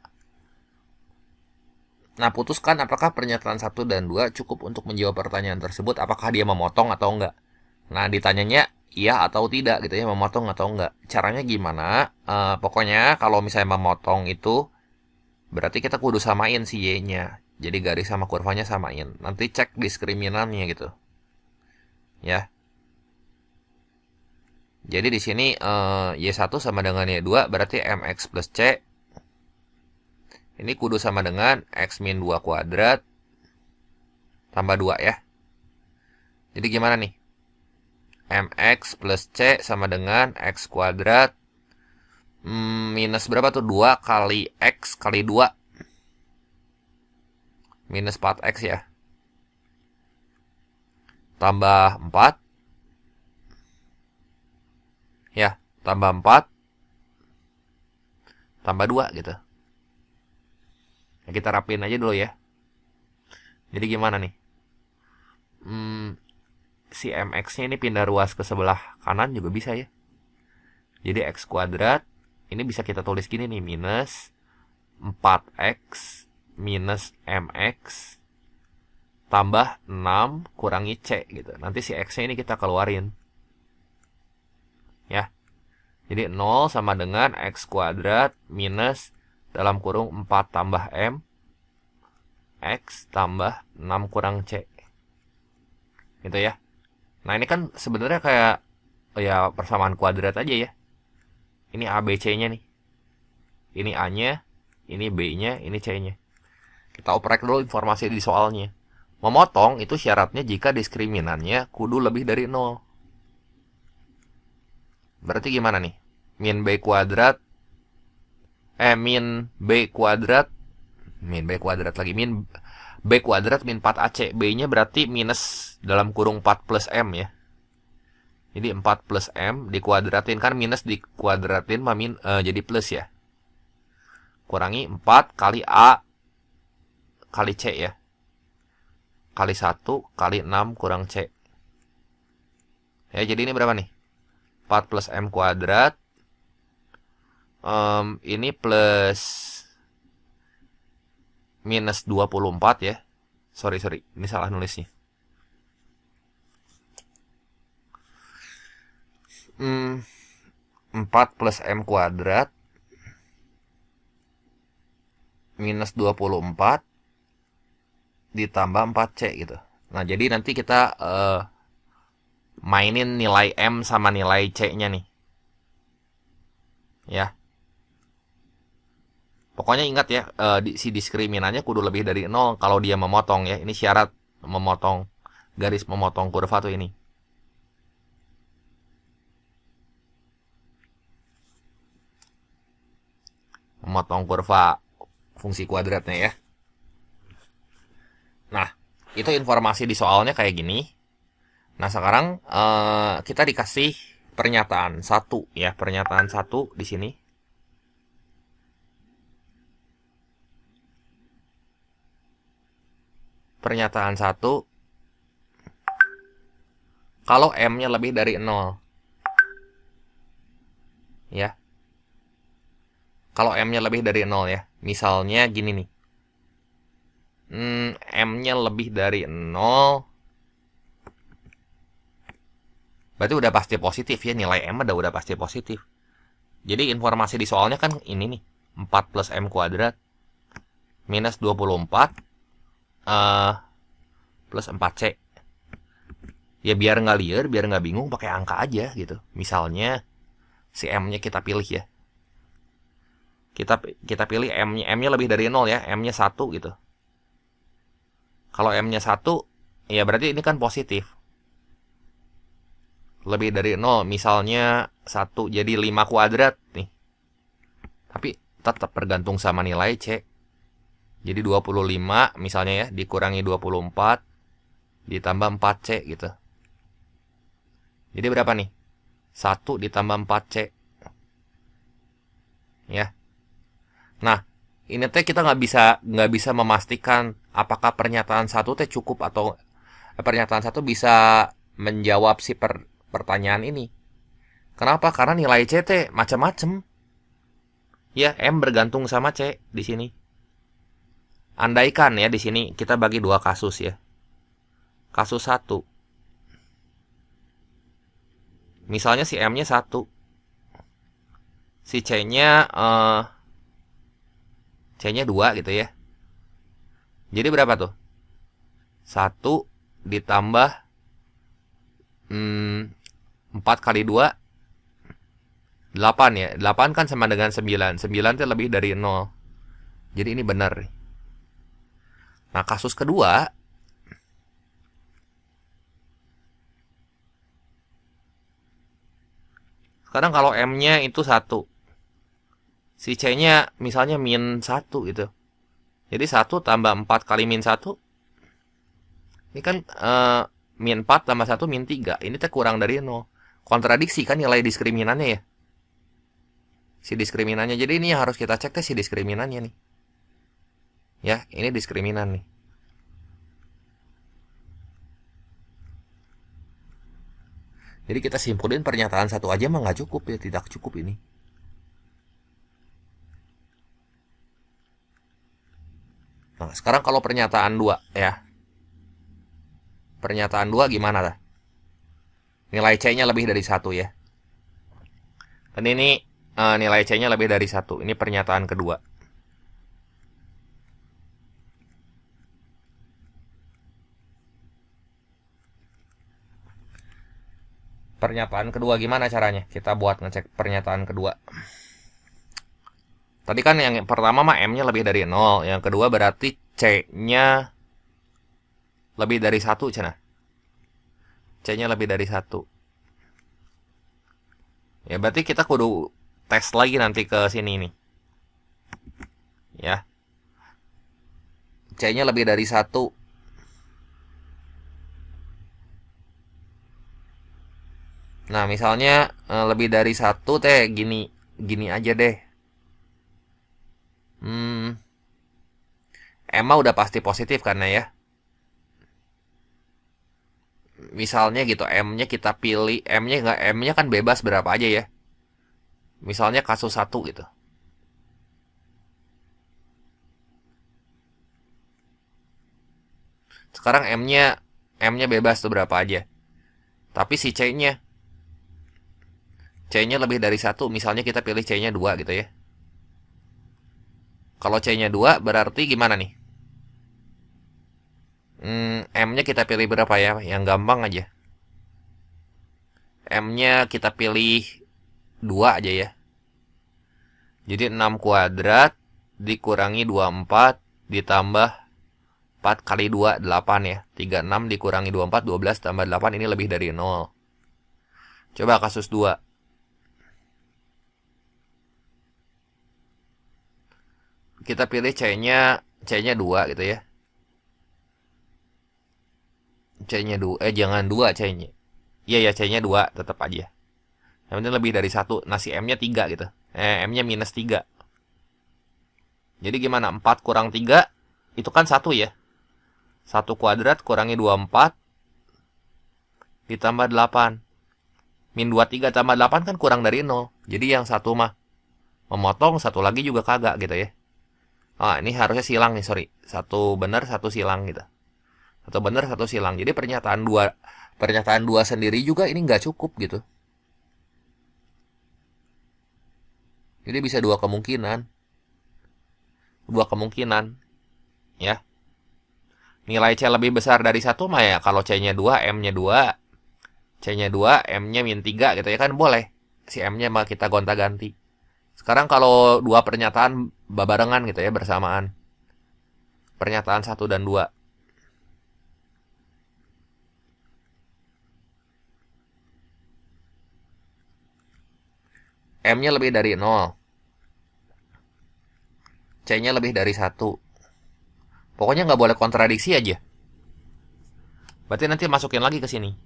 Nah, putuskan apakah pernyataan 1 dan 2 cukup untuk menjawab pertanyaan tersebut, apakah dia memotong atau enggak. Nah, ditanyanya iya atau tidak gitu ya, memotong atau enggak. Caranya gimana? Pokoknya kalau misalnya memotong itu berarti kita kudu samain si Y-nya. Jadi garis sama kurvanya samain. Nanti cek diskriminannya gitu. Ya. Jadi di sini Y1 sama dengan Y2 berarti MX plus C. Ini kudu sama dengan X min 2 kuadrat tambah 2 ya. Jadi gimana nih? MX plus C sama dengan X kuadrat minus berapa tuh? 2 kali X kali 2. Minus 4X ya. Tambah 4. Ya, tambah 4. Tambah 2 gitu. Ya, kita rapin aja dulu ya. Jadi gimana nih? Si MX-nya ini pindah ruas ke sebelah kanan juga bisa ya. Jadi X kuadrat. Ini bisa kita tulis gini nih. Minus 4X minus MX tambah 6 kurangi C gitu. Nanti si X-nya ini kita keluarin. Ya. Jadi 0 sama dengan X kuadrat minus dalam kurung 4 tambah M X tambah 6 kurang C. Gitu ya. Nah ini kan sebenarnya kayak ya persamaan kuadrat aja ya. Ini ABC-nya nih. Ini A-nya, ini B-nya, ini C-nya. Kita oprek dulu informasi di soalnya. Memotong itu syaratnya jika diskriminannya kudu lebih dari 0. Berarti gimana nih? Min B kuadrat min B kuadrat lagi min B kuadrat min 4AC. B-nya berarti minus dalam kurung 4 plus M ya. Jadi 4 plus M dikuadratin, kan minus dikuadratin jadi plus ya. Kurangi 4 kali A kali C ya. Kali 1 kali 6 kurang C. Ya, jadi ini berapa nih? 4 plus M kuadrat. Ini plus minus 24 ya. Sorry. Ini salah nulisnya. 4 plus M kuadrat minus 24 ditambah 4C gitu. Nah, jadi nanti kita mainin nilai M sama nilai C-nya nih. Ya. Pokoknya ingat ya, si diskriminannya kudu lebih dari 0 kalau dia memotong ya. Ini syarat memotong, garis memotong kurva tuh ini. Memotong kurva fungsi kuadratnya ya. Nah, itu informasi di soalnya kayak gini. Nah, sekarang kita dikasih pernyataan 1 ya, pernyataan 1 di sini. Pernyataan 1, kalau M-nya lebih dari 0. Ya. Kalau M-nya lebih dari 0 ya. Misalnya gini nih. M-nya lebih dari 0. Berarti udah pasti positif ya. Nilai M udah pasti positif. Jadi informasi di soalnya kan ini nih. 4 plus M kuadrat minus 24 plus 4C. Ya biar nggak liar, biar nggak bingung, pakai angka aja gitu. Misalnya si M-nya kita pilih ya. Kita pilih M-nya lebih dari 0 ya. M-nya 1 gitu. Kalau M-nya 1, ya berarti ini kan positif. Lebih dari 0, misalnya 1 jadi 5 kuadrat nih. Tapi tetap bergantung sama nilai C. Jadi 25 misalnya ya, dikurangi 24 ditambah 4C gitu. Jadi berapa nih? 1 ditambah 4C. Ya. Nah, ini teh kita nggak bisa memastikan apakah pernyataan 1 teh cukup atau pernyataan 1 bisa menjawab si pertanyaan ini. Kenapa? Karena nilai C teh macam-macam. Ya, M bergantung sama C di sini. Andaikan ya di sini kita bagi 2 kasus ya. Kasus 1. Misalnya si M-nya 1, si C-nya C-nya 2 gitu ya. Jadi berapa tuh? 1 ditambah 4 kali 2, 8 ya. 8 kan sama dengan 9. 9 itu lebih dari 0. Jadi ini benar. Nah, kasus kedua, sekarang kalau M-nya itu 1, si C-nya misalnya min 1 gitu. Jadi 1 tambah 4 kali min 1, ini kan min 4 tambah 1 min 3. Ini teh kurang dari 0. Kontradiksi kan nilai diskriminannya ya. Si diskriminannya. Jadi ini yang harus kita cek teh si diskriminannya nih. Ya, ini diskriminan nih. Jadi kita simpulin pernyataan 1 aja mah nggak cukup ya, tidak cukup ini. Nah, sekarang kalau pernyataan 2 ya. Pernyataan 2 gimana lah? Nilai C-nya lebih dari 1 ya. Dan ini nilai C-nya lebih dari 1. Ini pernyataan kedua. Pernyataan kedua gimana caranya? Kita buat ngecek pernyataan kedua. Tadi kan yang pertama mah M-nya lebih dari 0. Yang kedua berarti C-nya lebih dari 1 cenah. C-nya lebih dari 1. Ya berarti kita kudu tes lagi nanti ke sini nih. Ya. C-nya lebih dari 1. Nah, misalnya lebih dari 1 teh gini aja deh. M udah pasti positif karena ya. Misalnya gitu, M-nya kita pilih, M-nya kan bebas berapa aja ya. Misalnya kasus 1 gitu. Sekarang M-nya bebas tuh berapa aja. Tapi si C-nya lebih dari 1, misalnya kita pilih C-nya 2 gitu ya. Kalau C-nya 2 berarti gimana nih? M-nya kita pilih berapa ya? Yang gampang aja. M-nya kita pilih 2 aja ya. Jadi 6 kuadrat dikurangi 24 ditambah 4 kali 2, 8 ya. 36 dikurangi 24, 12 tambah 8, ini lebih dari 0. Coba kasus 2. Kita pilih C-nya 2 gitu ya. C-nya 2, jangan 2 C-nya. Iya ya, C-nya 2 tetap aja. Yang penting lebih dari 1. Nah, si M-nya 3 gitu. M-nya minus 3. Jadi gimana? 4 kurang 3 itu kan 1 ya. 1 kuadrat kurangi 24 ditambah 8. Min 23 tambah 8 kan kurang dari 0. Jadi yang satu mah memotong, satu lagi juga kagak gitu ya. Ah, ini harusnya silang nih, sorry. Satu benar, satu silang gitu. Satu benar, satu silang. Jadi pernyataan 2 sendiri juga ini nggak cukup gitu. Jadi bisa dua kemungkinan. Dua kemungkinan. Ya. Nilai C lebih besar dari 1 mah ya kalau C-nya 2, M-nya 2. C-nya 2, M-nya min 3 gitu ya kan boleh. Si M-nya mah kita gonta-ganti. Sekarang kalau dua pernyataan babarengan gitu ya bersamaan. Pernyataan 1 dan 2. M-nya lebih dari 0. C-nya lebih dari 1. Pokoknya nggak boleh kontradiksi aja. Berarti nanti masukin lagi ke sini.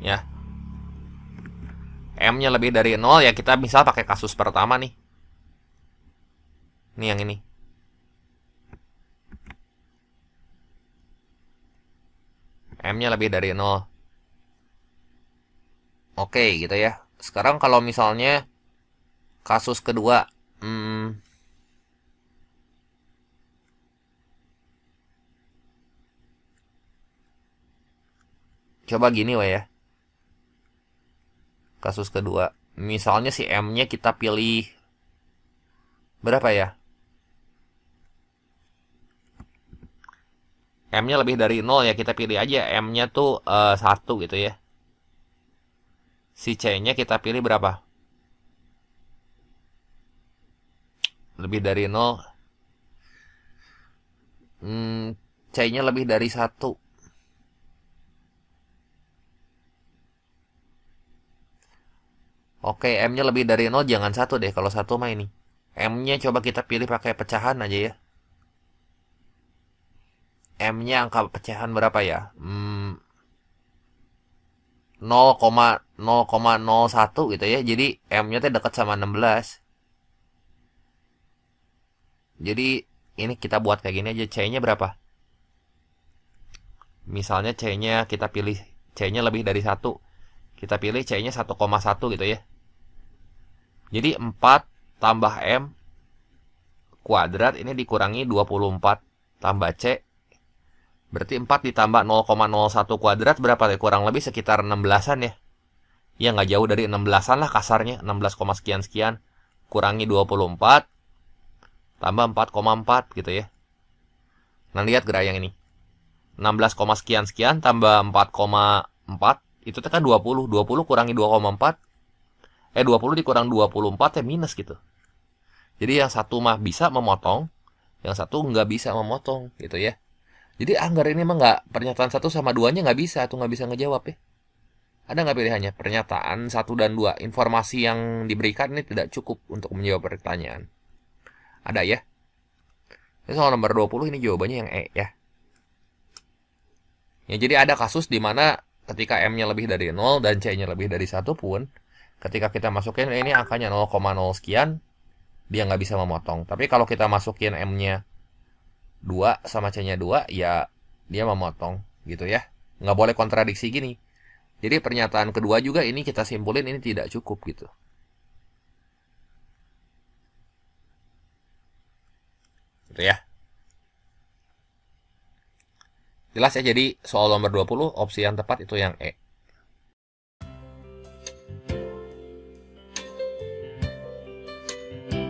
Ya. M-nya lebih dari 0 ya kita misal pakai kasus pertama nih. Ini yang ini. M-nya lebih dari 0. Oke gitu ya. Sekarang kalau misalnya kasus kedua. Coba gini weh ya. Kasus kedua. Misalnya si M-nya kita pilih berapa ya? M-nya lebih dari 0 ya, kita pilih aja M-nya tuh 1 gitu ya. Si C-nya kita pilih berapa? Lebih dari 0. C-nya lebih dari 1. Oke, M-nya lebih dari 0, jangan 1 deh. Kalau 1 mah ini. M-nya coba kita pilih pakai pecahan aja ya. M-nya angka pecahan berapa ya? 0,0,01 gitu ya. Jadi M-nya tuh dekat sama 16. Jadi ini kita buat kayak gini aja. C-nya berapa? Misalnya C-nya kita pilih C-nya lebih dari 1. Kita pilih C-nya 1,1 gitu ya. Jadi 4 tambah M kuadrat ini dikurangi 24 tambah C. Berarti 4 ditambah 0,01 kuadrat berapa? Kurang lebih sekitar 16-an ya. Ya nggak jauh dari 16-an lah kasarnya. 16, sekian-sekian. Kurangi 24 tambah 4,4 gitu ya. Nah lihat gerak yang ini. 16, sekian-sekian tambah 4,4 itu kan 20. 20 kurangi 2,4. 20 dikurang 24 ya minus gitu. Jadi yang satu mah bisa memotong, yang satu nggak bisa memotong gitu ya. Jadi anggar ini mah nggak, pernyataan 1 sama 2-nya nggak bisa, tuh nggak bisa ngejawab ya. Ada nggak pilihannya? Pernyataan 1 dan 2, informasi yang diberikan ini tidak cukup untuk menjawab pertanyaan. Ada ya? Ini soal nomor 20 ini jawabannya yang E ya. Ya jadi ada kasus di mana ketika M-nya lebih dari 0 dan C-nya lebih dari 1 pun, ketika kita masukin ini angkanya 0,0 sekian, dia nggak bisa memotong. Tapi kalau kita masukin M-nya 2 sama C-nya 2, ya dia memotong gitu ya. Nggak boleh kontradiksi gini. Jadi pernyataan kedua juga ini kita simpulin ini tidak cukup gitu. Gitu ya. Jelas ya, jadi soal nomor 20 opsi yang tepat itu yang E.